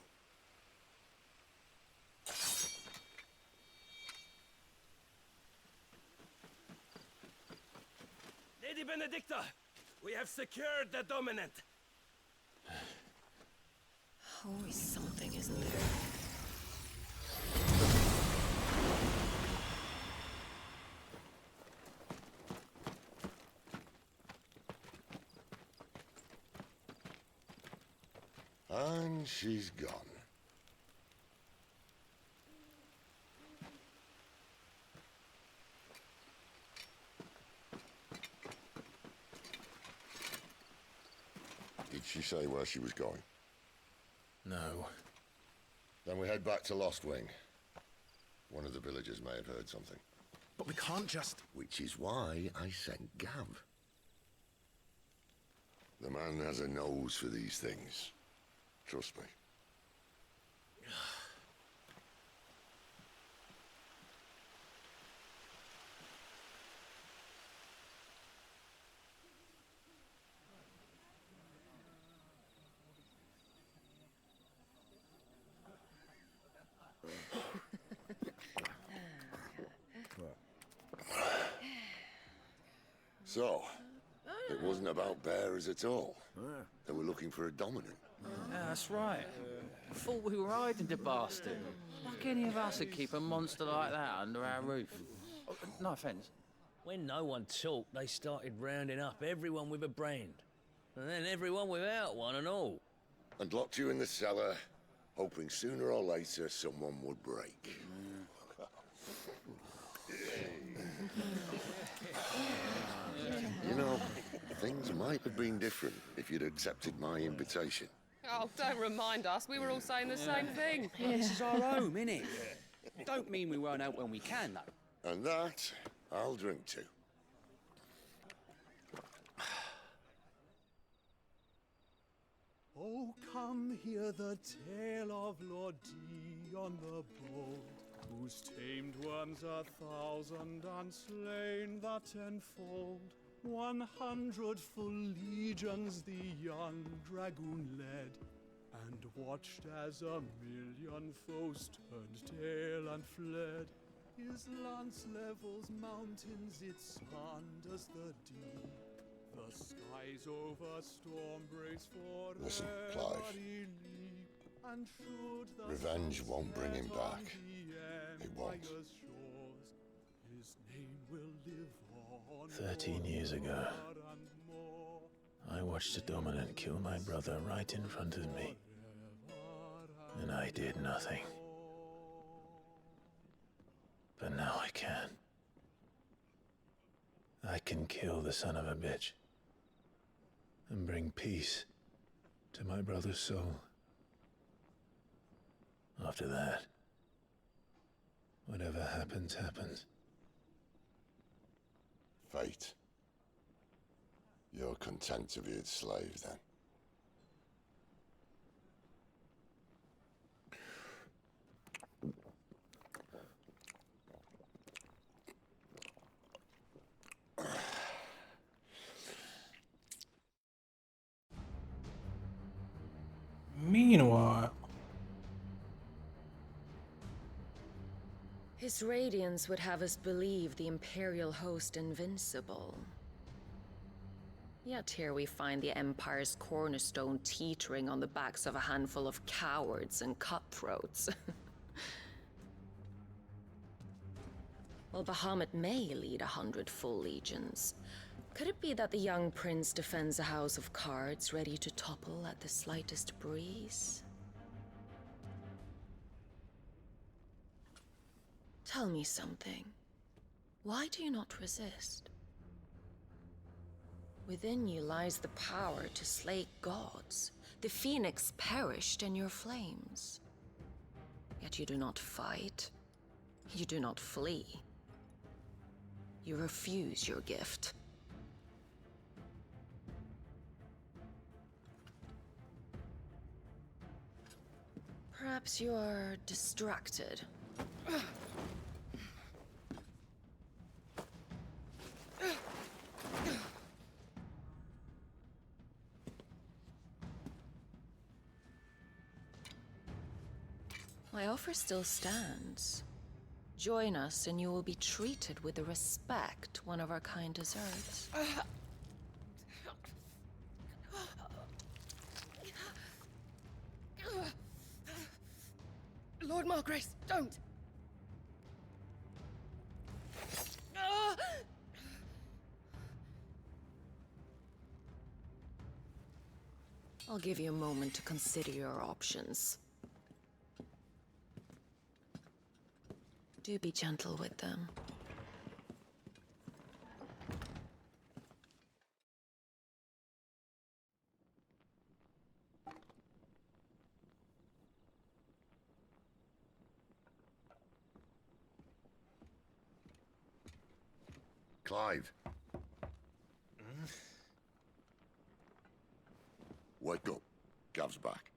Lady Benedicta, we have secured the dominant. Always something, isn't there? And And she's gone. Did she say where she was going? No. Then we head back to Lost Wing. One of the villagers may have heard something. But we can't just... Which is why I sent Gav. The man has a nose for these things. Trust me. So, it wasn't about bearers at all. They were looking for a dominant. Yeah, that's right. I thought we were hiding the bastard. Like any of us would keep a monster like that under our roof. No offence. When no one talked, they started rounding up everyone with a brand. And then everyone without one and all. And locked you in the cellar, hoping sooner or later someone would break. You know, things might have been different if you'd accepted my invitation. Oh, don't remind us. We were all saying the same thing. This is our home, innit? Don't mean we won't out when we can, though. And that, I'll drink to. Oh, come hear the tale of Lord Dion the Bold, whose tamed ones 1,000 and slain the tenfold. 100 full legions the young dragoon led, and watched as 1,000,000 foes turned tail and fled. His lance levels mountains, it sanders the deep. The skies over storm brace for Listen, Clive. every leap, and should the Revenge won't bring him sunset on back. the It won't. empire's shores, his name will live on 13 years ago, and more. I watched a dominant kill my brother right in front of me. And I did nothing. But now I can. I can kill the son of a bitch. And bring peace to my brother's soul. After that, whatever happens, happens. Fate. You're content to be its slave, then? Meanwhile, His radiance would have us believe the Imperial host invincible. Yet here we find the Empire's cornerstone teetering on the backs of a handful of cowards and cutthroats. While Bahamut may lead 100 full legions, could it be that the young prince defends a house of cards ready to topple at the slightest breeze? Tell me something. Why do you not resist? Within you lies the power to slay gods. The phoenix perished in your flames. Yet you do not fight. You do not flee. You refuse your gift. Perhaps you are distracted. My offer still stands. Join us and you will be treated with the respect one of our kind deserves. Lord Margrace, don't! I'll give you a moment to consider your options. Do be gentle with them. Clive. Wake up. Gav's back.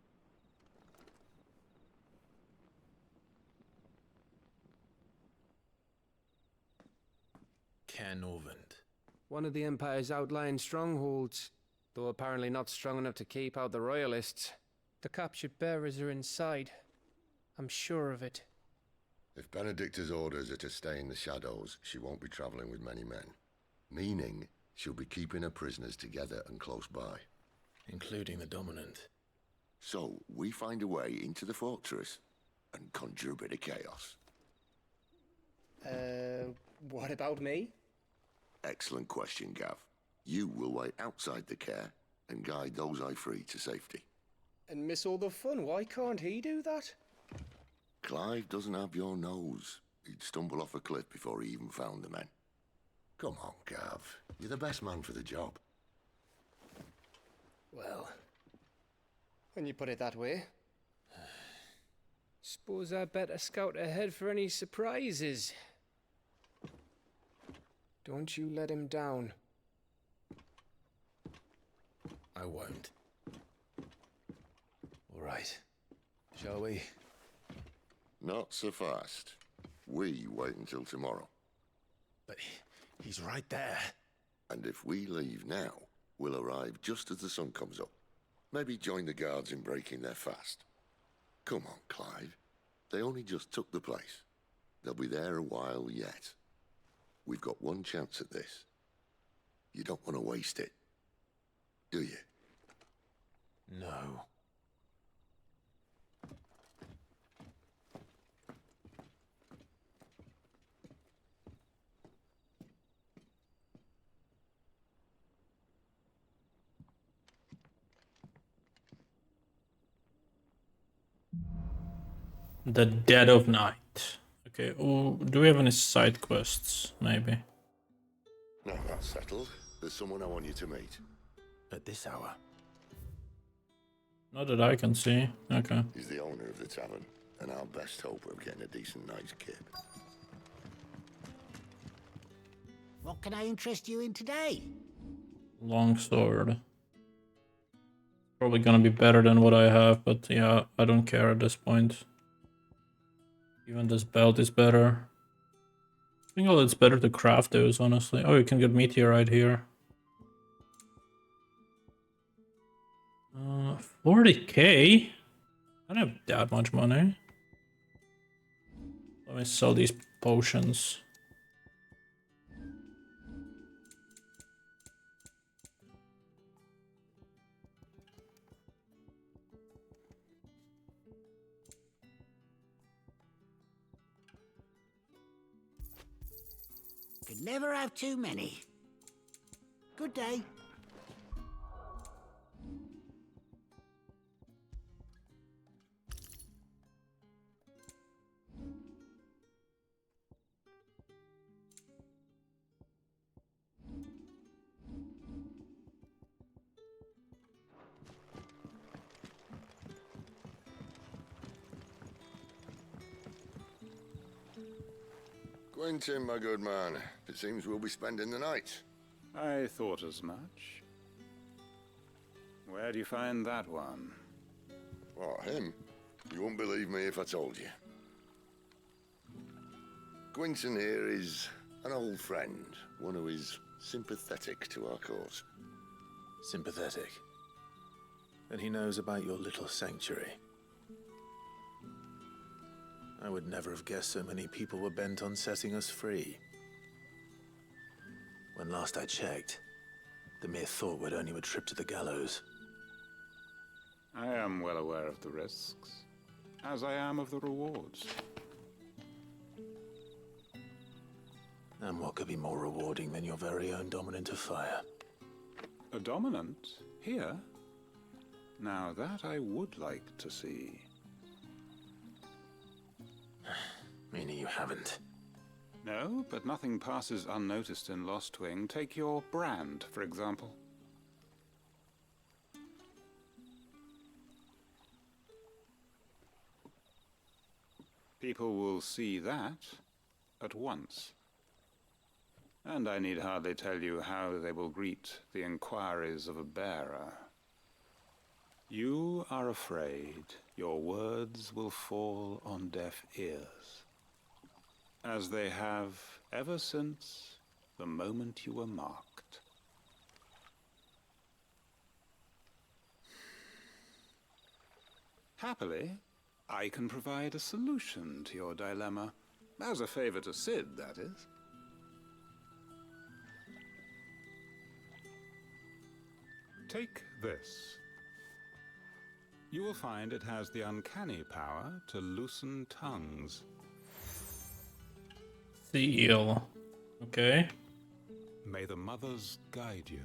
Caernarvon. One of the Empire's outlying strongholds, though apparently not strong enough to keep out the Royalists. The captured bearers are inside. I'm sure of it. If Benedicta's orders are to stay in the shadows, she won't be traveling with many men. Meaning, she'll be keeping her prisoners together and close by. Including the Dominant. So, we find a way into the fortress and conjure a bit of chaos. What about me? Excellent question, Gav. You will wait outside the care and guide those I free to safety. And miss all the fun. Why can't he do that? Clive doesn't have your nose. He'd stumble off a cliff before he even found the men. Come on, Gav. You're the best man for the job. Well, when you put it that way. Suppose I better scout ahead for any surprises. Don't you let him down. I won't. All right. Shall we? Not so fast. We wait until tomorrow. But he's right there. And if we leave now, we'll arrive just as the sun comes up. Maybe join the guards in breaking their fast. Come on, Clive. They only just took the place. They'll be there a while yet. We've got one chance at this. You don't want to waste it, do you? No. The dead of night. Okay, oh, do we have any side quests? Maybe. Now that's settled. There's someone I want you to meet. At this hour? Not that I can see. Okay. He's the owner of the tavern, and our best hope of getting a decent night's kip. What can I interest you in today? Longsword. Probably gonna be better than what I have, but yeah, I don't care at this point. Even this belt is better. I think it's better to craft those, honestly. Oh, you can get meteorite here. 40k? I don't have that much money. Let me sell these potions. Could never have too many. Good day. Quentin, my good man. It seems we'll be spending the night. I thought as much. Where do you find that one? What, him? You wouldn't believe me if I told you. Quentin here is an old friend, one who is sympathetic to our cause. Sympathetic? And he knows about your little sanctuary. I would never have guessed so many people were bent on setting us free. When last I checked, the mere thought would earn you a trip to the gallows. I am well aware of the risks, as I am of the rewards. And what could be more rewarding than your very own dominant of fire? A dominant? Here? Now that I would like to see. Meaning you haven't? No, but nothing passes unnoticed in Lostwing. Take your brand, for example. People will see that at once. And I need hardly tell you how they will greet the inquiries of a bearer. You are afraid your words will fall on deaf ears, as they have ever since the moment you were marked. Happily, I can provide a solution to your dilemma, as a favor to Sid, that is. Take this. You will find it has the uncanny power to loosen tongues. Seal. Okay. May the mothers guide you.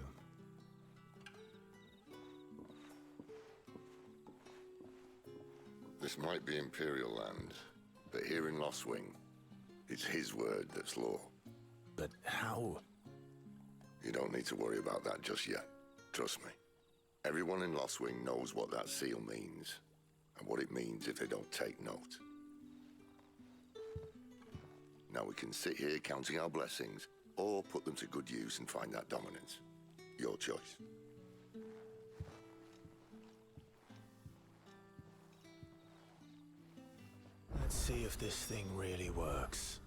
This might be Imperial land, but here in Lostwing, it's his word that's law. But how? You don't need to worry about that just yet. Trust me. Everyone in Lostwing knows what that seal means, and what it means if they don't take note. Now we can sit here counting our blessings, or put them to good use and find that dominance. Your choice. Let's see if this thing really works.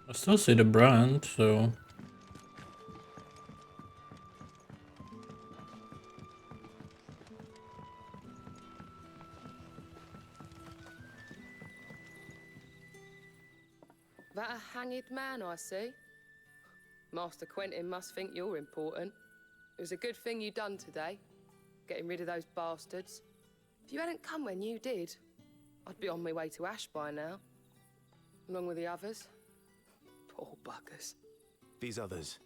I still see the brand, so... That a hanged man I see? Master Quentin must think you're important. It was a good thing you done today, getting rid of those bastards. If you hadn't come when you did, I'd be on my way to Ash by now, along with the others. Poor buggers. These others,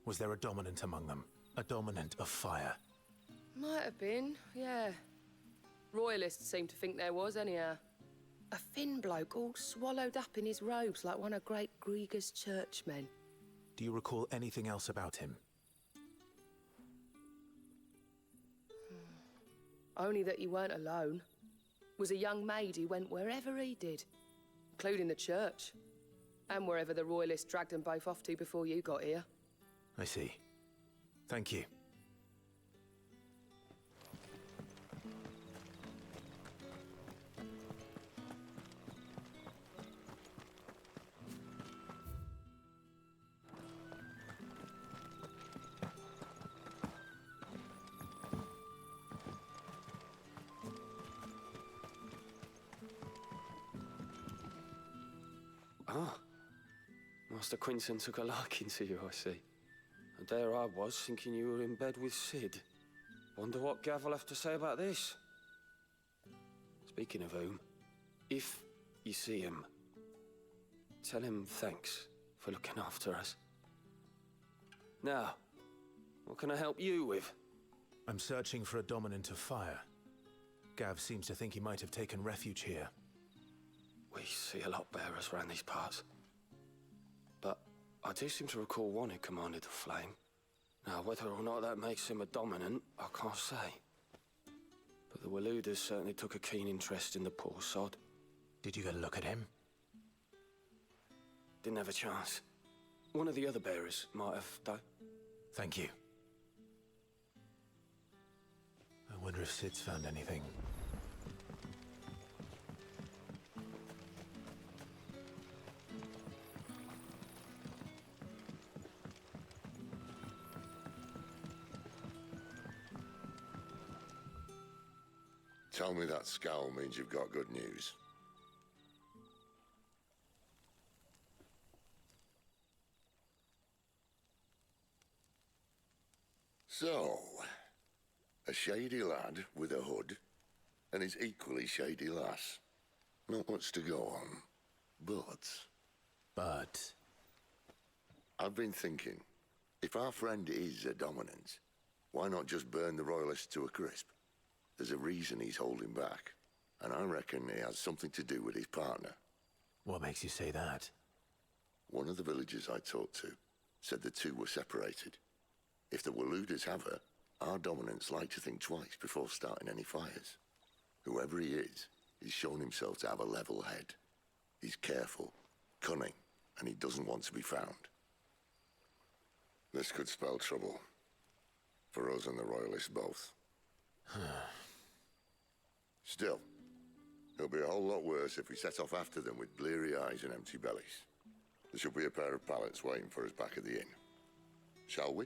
was there a dominant among them? A dominant of fire? Might have been, yeah. Royalists seem to think there was, anyhow. A thin bloke all swallowed up in his robes like one of Great Grieger's churchmen. Do you recall anything else about him? Only that he weren't alone. Was a young maid who went wherever he did, including the church. And wherever the Royalists dragged them both off to before you got here. I see. Thank you. Ah, Master Quinton took a liking to you, I see. And there I was, thinking you were in bed with Sid. Wonder what Gav will have to say about this. Speaking of whom, if you see him, tell him thanks for looking after us. Now, what can I help you with? I'm searching for a dominant of fire. Gav seems to think he might have taken refuge here. We see a lot bearers around these parts. But I do seem to recall one who commanded the flame. Now, whether or not that makes him a dominant, I can't say. But the Waluders certainly took a keen interest in the poor sod. Did you get a look at him? Didn't have a chance. One of the other bearers might have, though. Thank you. I wonder if Sid's found anything. Tell me that scowl means you've got good news. So, a shady lad with a hood, and his equally shady lass. Not much to go on. But... I've been thinking, if our friend is a dominant, why not just burn the Royalists to a crisp? There's a reason he's holding back, and I reckon it has something to do with his partner. What makes you say that? One of the villagers I talked to said the two were separated. If the Waluders have her, our dominants like to think twice before starting any fires. Whoever he is, he's shown himself to have a level head. He's careful, cunning, and he doesn't want to be found. This could spell trouble. For us and the Royalists both. Still, it'll be a whole lot worse if we set off after them with bleary eyes and empty bellies. There should be a pair of pallets waiting for us back at the inn. Shall we?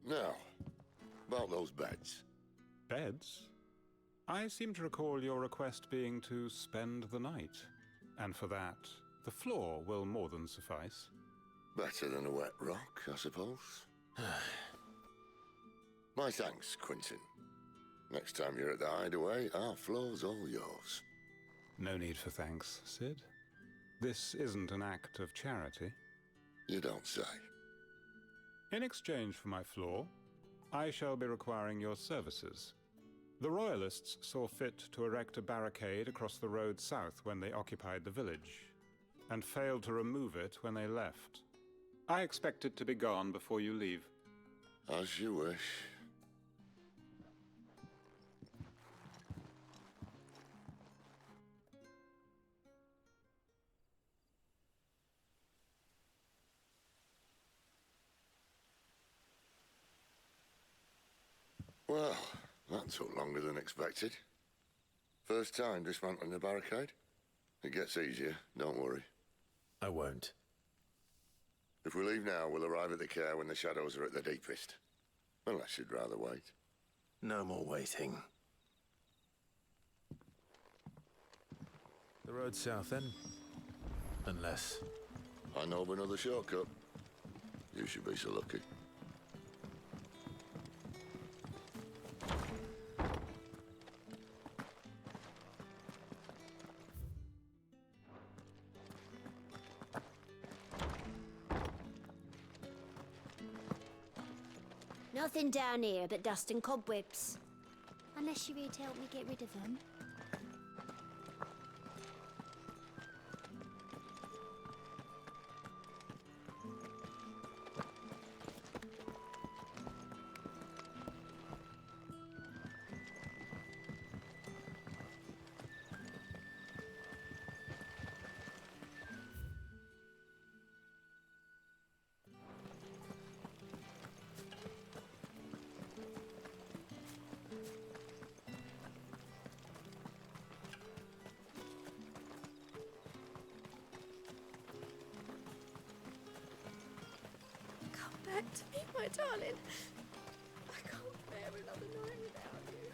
Now, about those beds. Beds? I seem to recall your request being to spend the night. And for that, the floor will more than suffice. Better than a wet rock, I suppose. My thanks, Quentin. Next time you're at the hideaway, our floor's all yours. No need for thanks, Sid. This isn't an act of charity. You don't say. In exchange for my floor, I shall be requiring your services. The Royalists saw fit to erect a barricade across the road south when they occupied the village, and failed to remove it when they left. I expect it to be gone before you leave. As you wish. Well, that took longer than expected. First time dismantling the barricade? It gets easier, don't worry. I won't. If we leave now, we'll arrive at the care when the shadows are at their deepest. Unless you'd rather wait. No more waiting. The road south then? Unless... I know of another shortcut. You should be so lucky. Nothing down here but dust and cobwebs. Unless you're here to help me get rid of them. Back to me, my darling. I can't bear another night without you.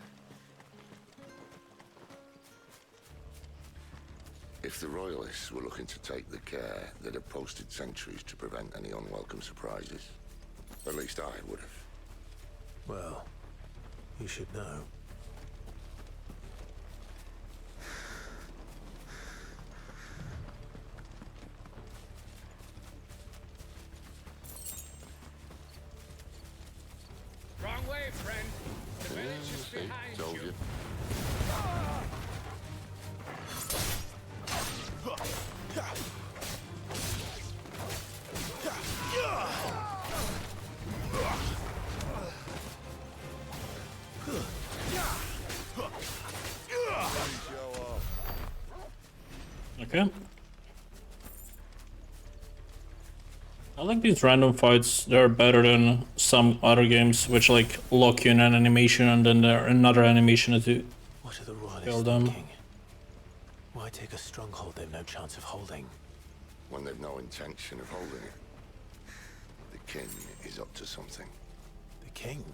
If the Royalists were looking to take the care, they'd have posted sentries to prevent any unwelcome surprises. At least I would have. Well, you should know. Wrong way, friend. The village is behind Told you. you. Okay. I like these random fights. They're better than some other games which like lock you in an animation and then there another animation to What are the kill Royalists them. thinking? Why take a stronghold they've no chance of holding? When they've no intention of holding it. The king is up to something. The king?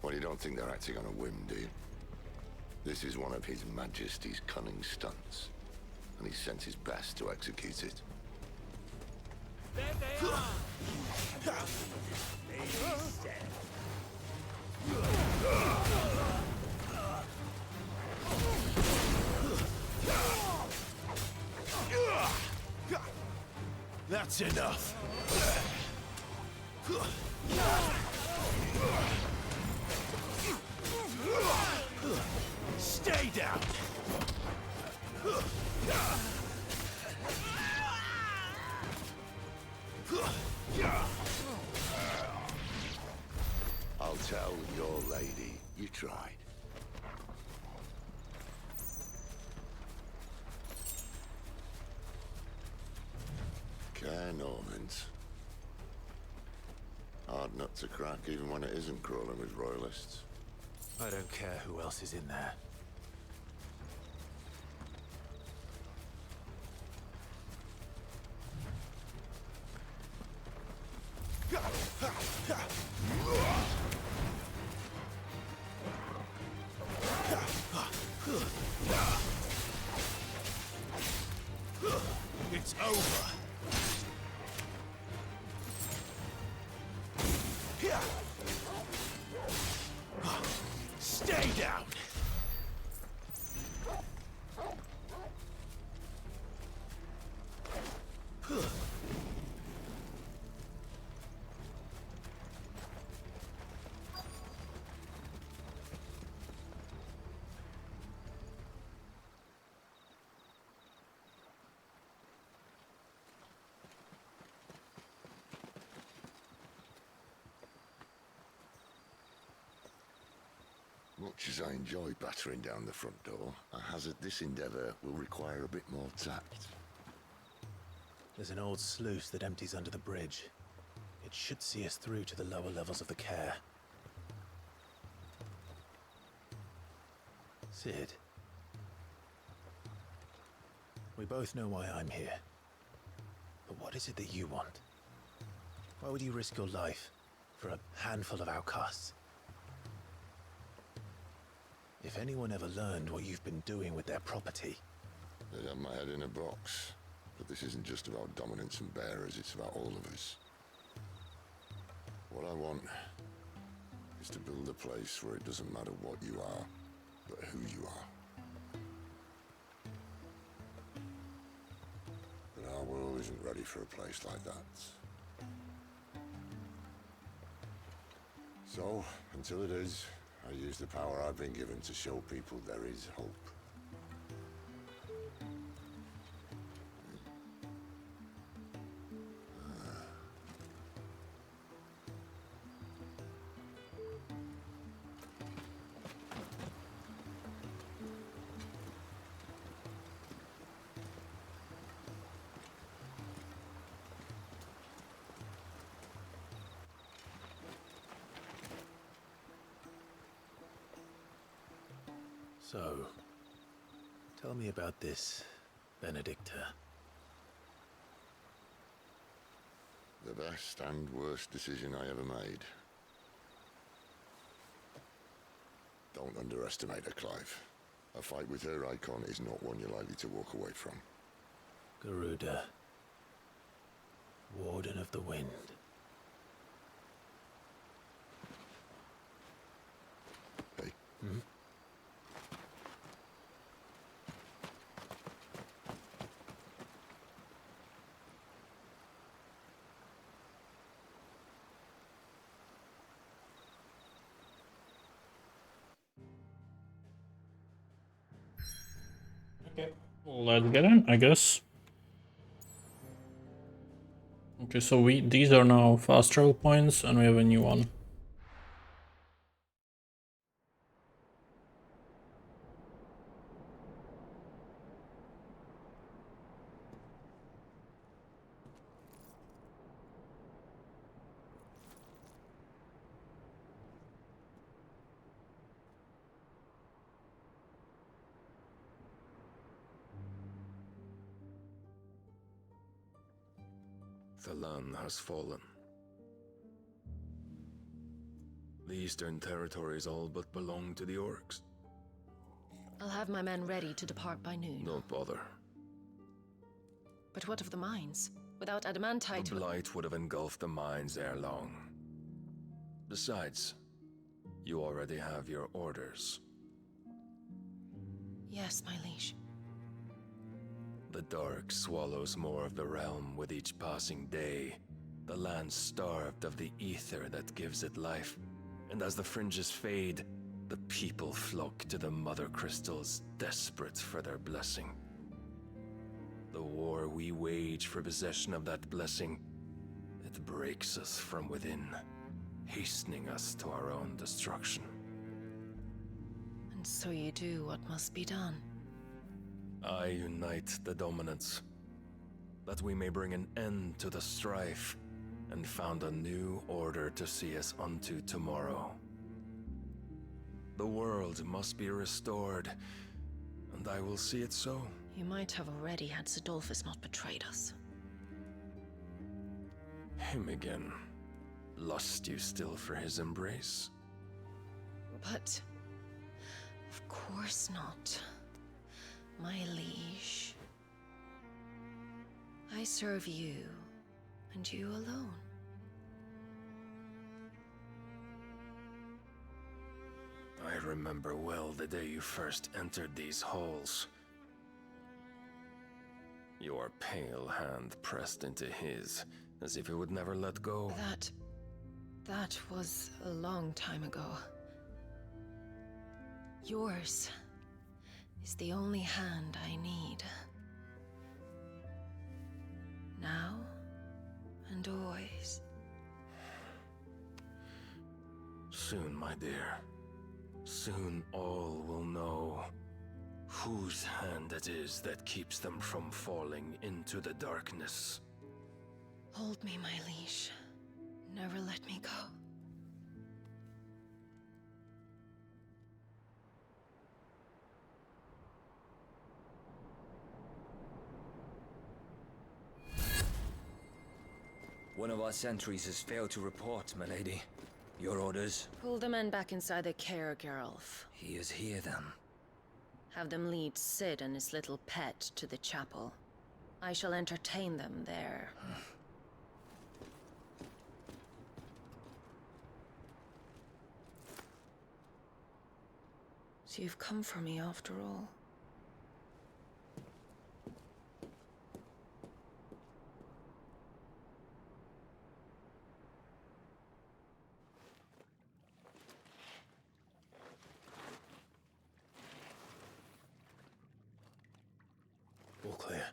Well, you don't think they're acting on a whim, do you? This is one of His Majesty's cunning stunts, and he sent his best to execute it. There they are! That's enough. Stay down. I'll tell your lady you tried. Care Normans. Hard nut to crack even when it isn't crawling with royalists. I don't care who else is in there. It's over. Stay down. Much as I enjoy battering down the front door, I hazard this endeavour will require a bit more tact. There's an old sluice that empties under the bridge. It should see us through to the lower levels of the care. Cid. We both know why I'm here. But what is it that you want? Why would you risk your life for a handful of outcasts? If anyone ever learned what you've been doing with their property... They'd have my head in a box. But this isn't just about dominance and bearers, it's about all of us. What I want is to build a place where it doesn't matter what you are, but who you are. But our world isn't ready for a place like that. So, until it is, I use the power I've been given to show people there is hope. So, tell me about this Benedicta. The best and worst decision I ever made. Don't underestimate her, Clive. A fight with her Eikon is not one you're likely to walk away from. Garuda, Warden of the Wind. Hey. Hmm? Okay, let's get in, I guess. Okay, so these are now fast travel points, and we have a new one. The land has fallen. The eastern territories all but belong to the orcs. I'll have my men ready to depart by noon. Don't bother. But what of the mines? Without adamantite... The blight would have engulfed the mines ere long. Besides, you already have your orders. Yes, my liege. The dark swallows more of the realm with each passing day. The land starved of the ether that gives it life. And as the fringes fade, the people flock to the mother crystals, desperate for their blessing. The war we wage for possession of that blessing, it breaks us from within, hastening us to our own destruction. And so you do what must be done. I unite the dominants, that we may bring an end to the strife, and found a new order to see us unto tomorrow. The world must be restored, and I will see it so. You might have already had Zidolphus not betrayed us. Him again. Lust you still for his embrace? But... of course not, my liege. I serve you, and you alone. I remember well the day you first entered these halls. Your pale hand pressed into his, as if it would never let go. That was a long time ago. Yours is the only hand I need. Now and always. Soon, my dear. Soon all will know whose hand it is that keeps them from falling into the darkness. Hold me, my liege. Never let me go. One of our sentries has failed to report, my lady. Your orders? Pull the men back inside the 𝐒𝐤𝐿. He is here, then. Have them lead Cid and his little pet to the chapel. I shall entertain them there. So you've come for me after all. All clear.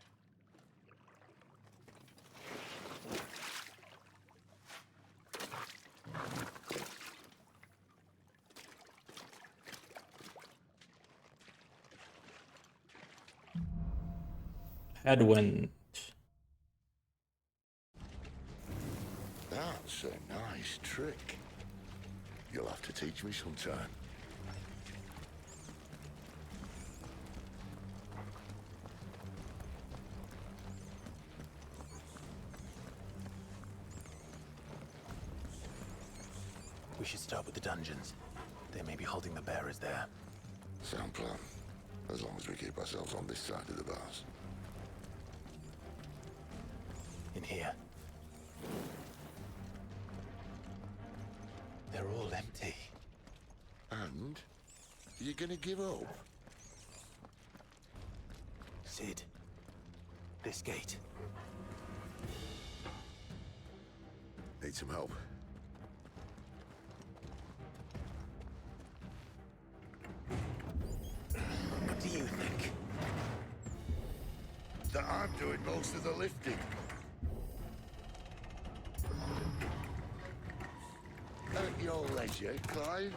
Headwind. That's a nice trick. You'll have to teach me sometime. We should start with the dungeons. They may be holding the bearers there. Sound plan. As long as we keep ourselves on this side of the bars. In here. They're all empty. And? You're gonna give up? Cid. This gate. Need some help. What do you think? That I'm doing most of the lifting. At your leisure, Clive.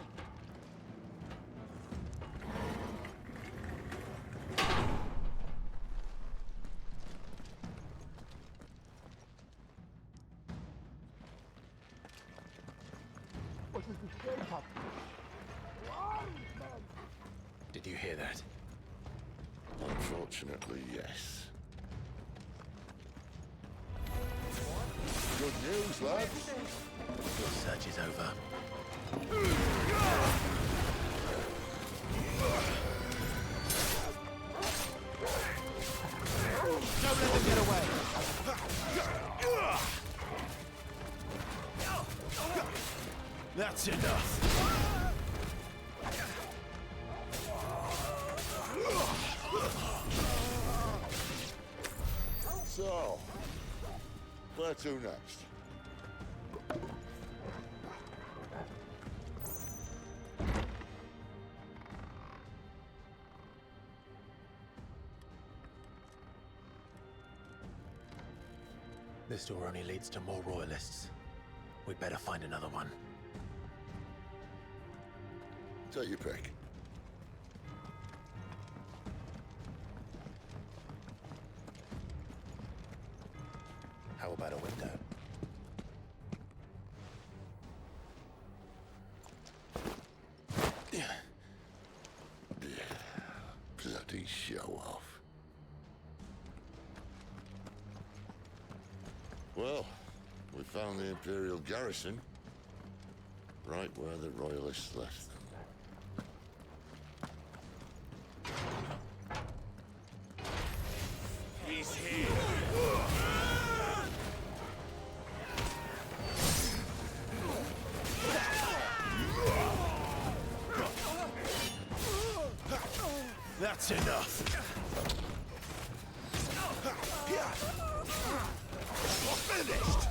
Did you hear that? Unfortunately, yes. Good news, lads. Your search is over. Don't let them get away! That's enough. So, where to next? This door only leads to more royalists. We'd better find another one. Take your pick. How about a window? Bloody show off. Well, we found the Imperial garrison, right where the Royalists left them. He's here. That's enough. Finished.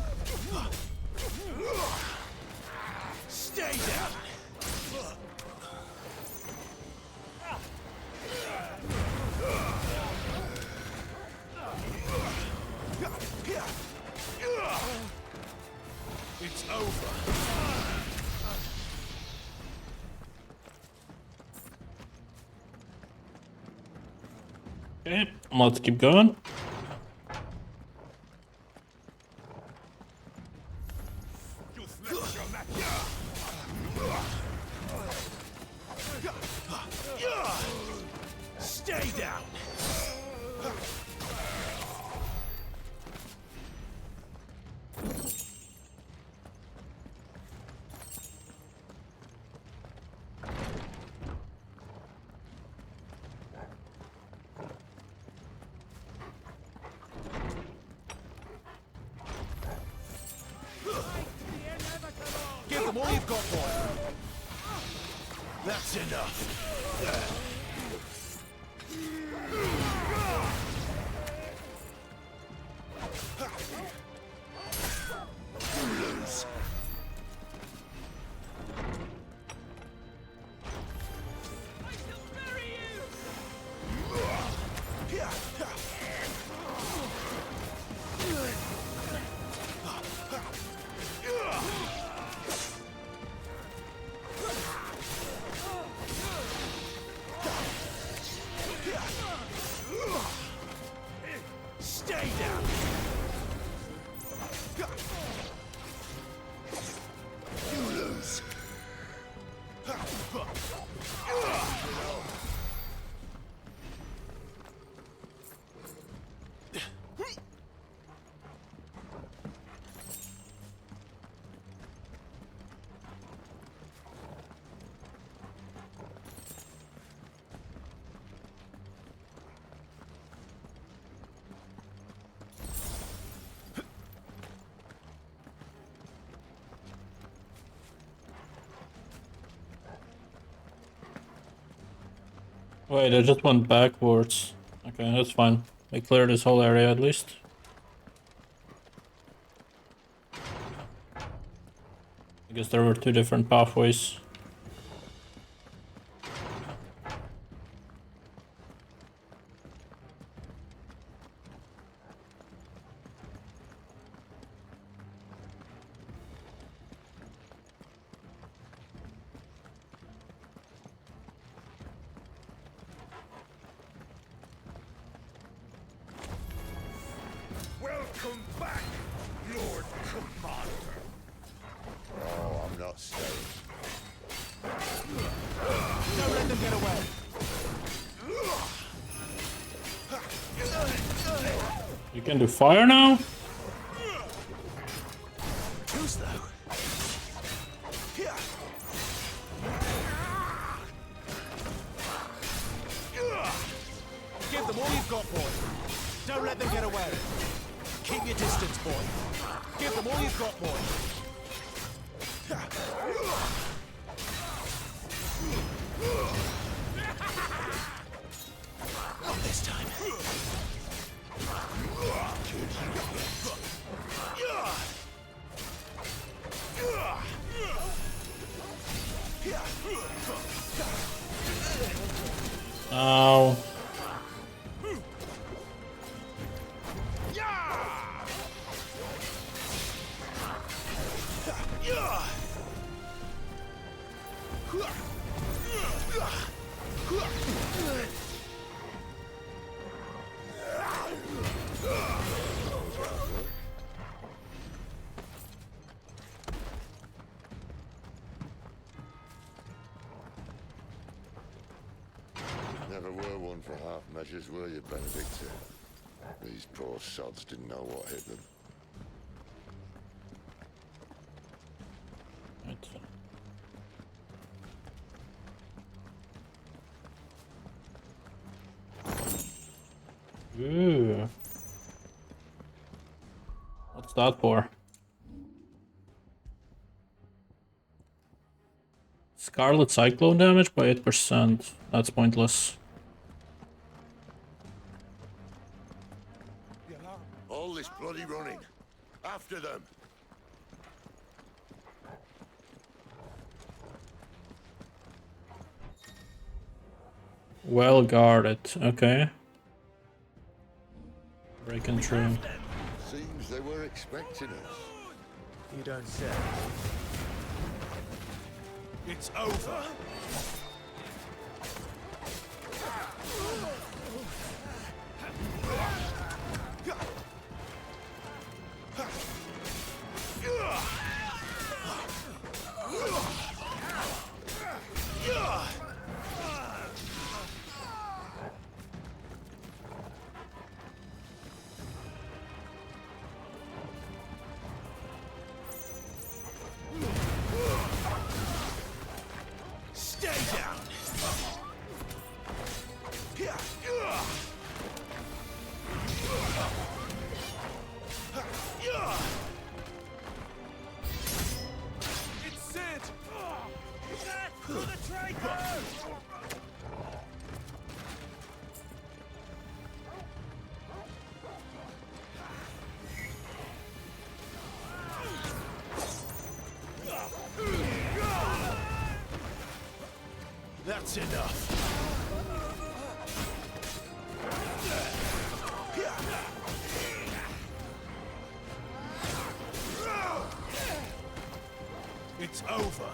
Stay down. It's over. Okay, let's keep going. Stay down. Give them all you've got, boy. That's enough. Lose. Stay down. You lose. Wait, I just went backwards. Okay, that's fine. I cleared this whole area at least. I guess there were two different pathways. Welcome back, Lord Commander. Oh, I'm not staying. Don't let them get away. You can do fire now? Too slow. Give them all you've got, boy. Don't let them get away. Keep your distance, boy. Give them all you've got, boy. Not this time. Ow. Never were one for half measures, were you, Benedictor? These poor sods didn't know what hit them. Ooh. What's that for? Scarlet Cyclone damage by 8%. That's pointless. All this bloody running. After them. Well guarded. Okay. Breaking through. Seems they were expecting us. You don't say. It's over. That's enough. It's over.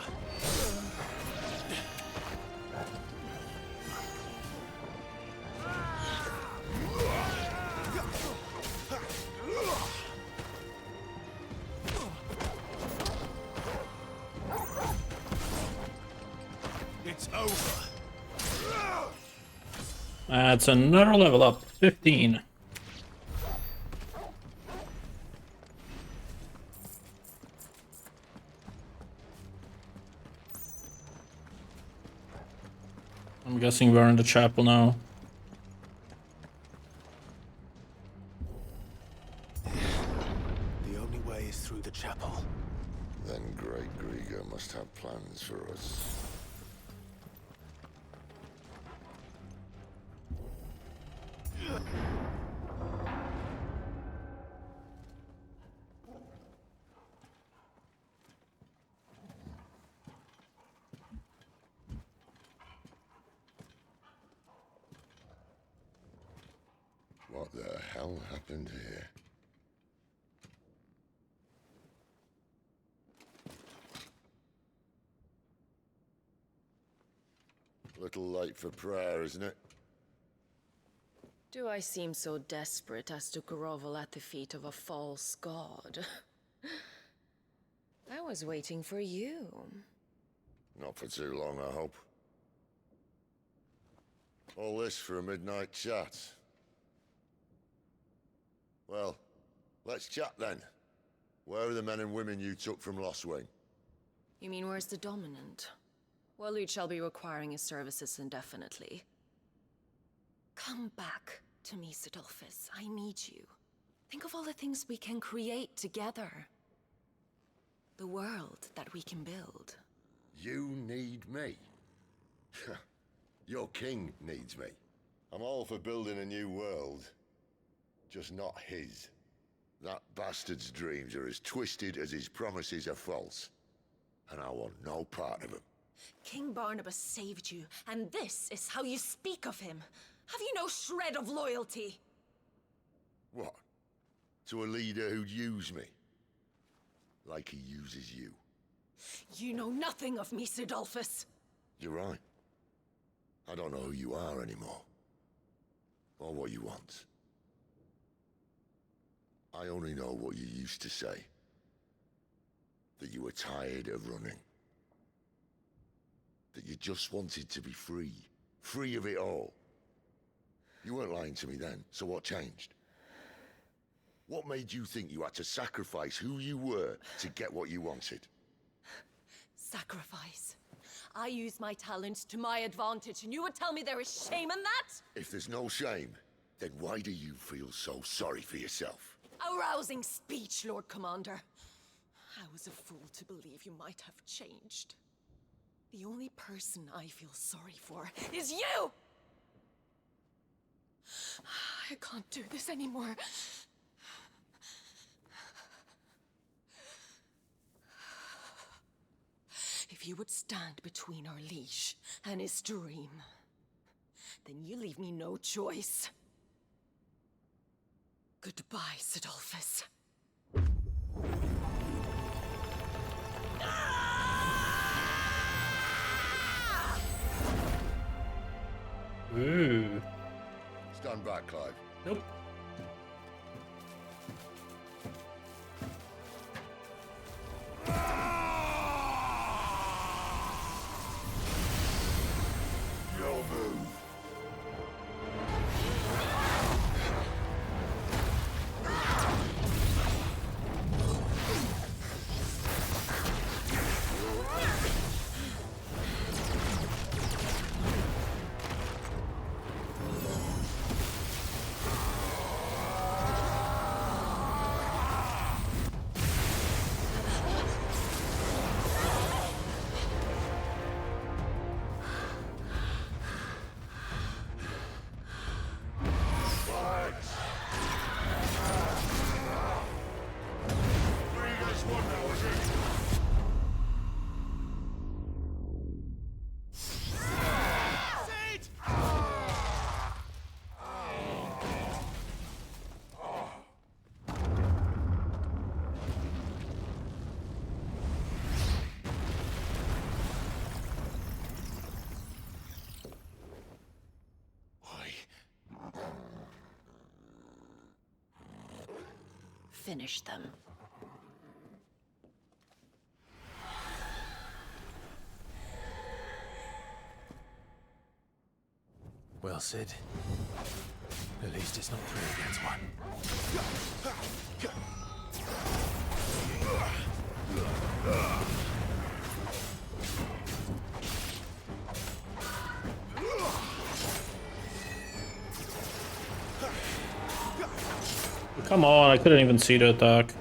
It's over. That's another level up. 15. I'm guessing we're in the chapel now. The only way is through the chapel. Then Great 𝐒𝐸𝐽 must have plans for us. What the hell happened here? Little late for prayer, isn't it? Do I seem so desperate as to grovel at the feet of a false god? I was waiting for you. Not for too long, I hope. All this for a midnight chat. Well, let's chat then. Where are the men and women you took from Lostwing? You mean where's the dominant? Well, you shall be requiring his services indefinitely. Come back to me, Sidolphus. I need you. Think of all the things we can create together. The world that we can build. You need me. Your king needs me. I'm all for building a new world, just not his. That bastard's dreams are as twisted as his promises are false, and I want no part of them. King Barnabas saved you, and this is how you speak of him. Have you no shred of loyalty? What? To a leader who'd use me? Like he uses you. You know nothing of me, Sidolphus. You're right. I don't know who you are anymore. Or what you want. I only know what you used to say. That you were tired of running. That you just wanted to be free. Free of it all. You weren't lying to me then, so what changed? What made you think you had to sacrifice who you were to get what you wanted? Sacrifice. I use my talents to my advantage, and you would tell me there is shame in that? If there's no shame, then why do you feel so sorry for yourself? A rousing speech, Lord Commander. I was a fool to believe you might have changed. The only person I feel sorry for is you! I can't do this anymore. If you would stand between our liege and his dream, then you leave me no choice. Goodbye, Sidolphus. Ooh. Stand back, Clive. Nope. Your move. Finish them. Well, Sid. At least it's not 3 against 1. Come on, I couldn't even see the attack.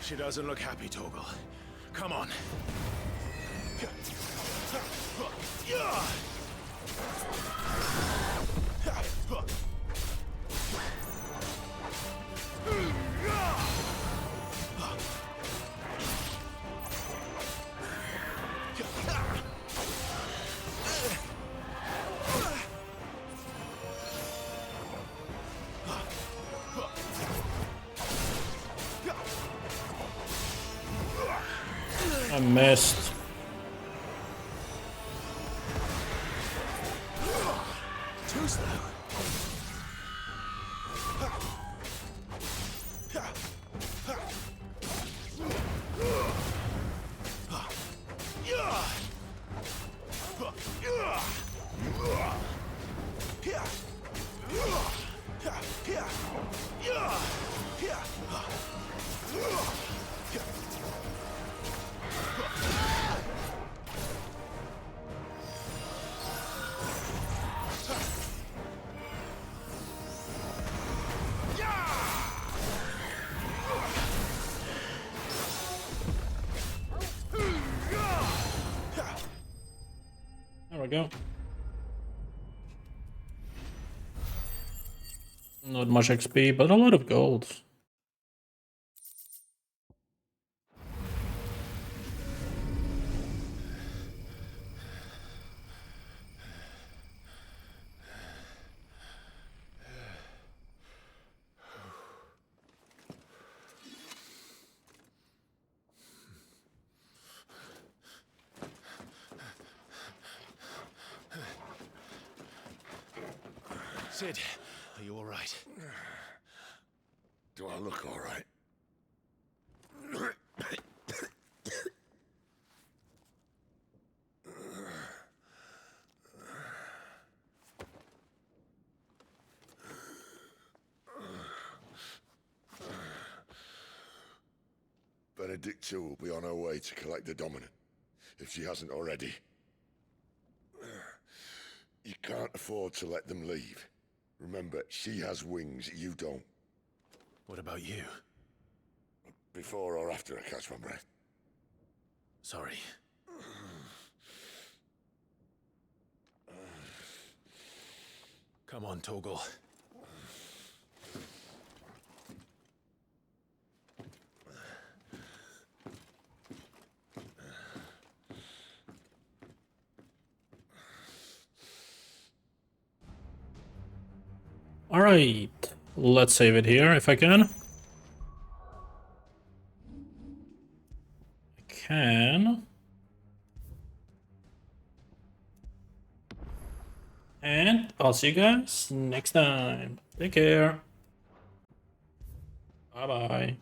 She doesn't look happy, Torgal. Come on. I missed. Too slow. There we go. Not much XP, but a lot of gold. Sid, are you all right? Do I look all right? TTeu will be on her way to collect the Dominant, if she hasn't already. You can't afford to let them leave. Remember, she has wings, you don't. What about you? Before or after I catch my breath? Sorry. Come on, Torgal. Alright, let's save it here if I can. I can. And I'll see you guys next time. Take care. Bye bye.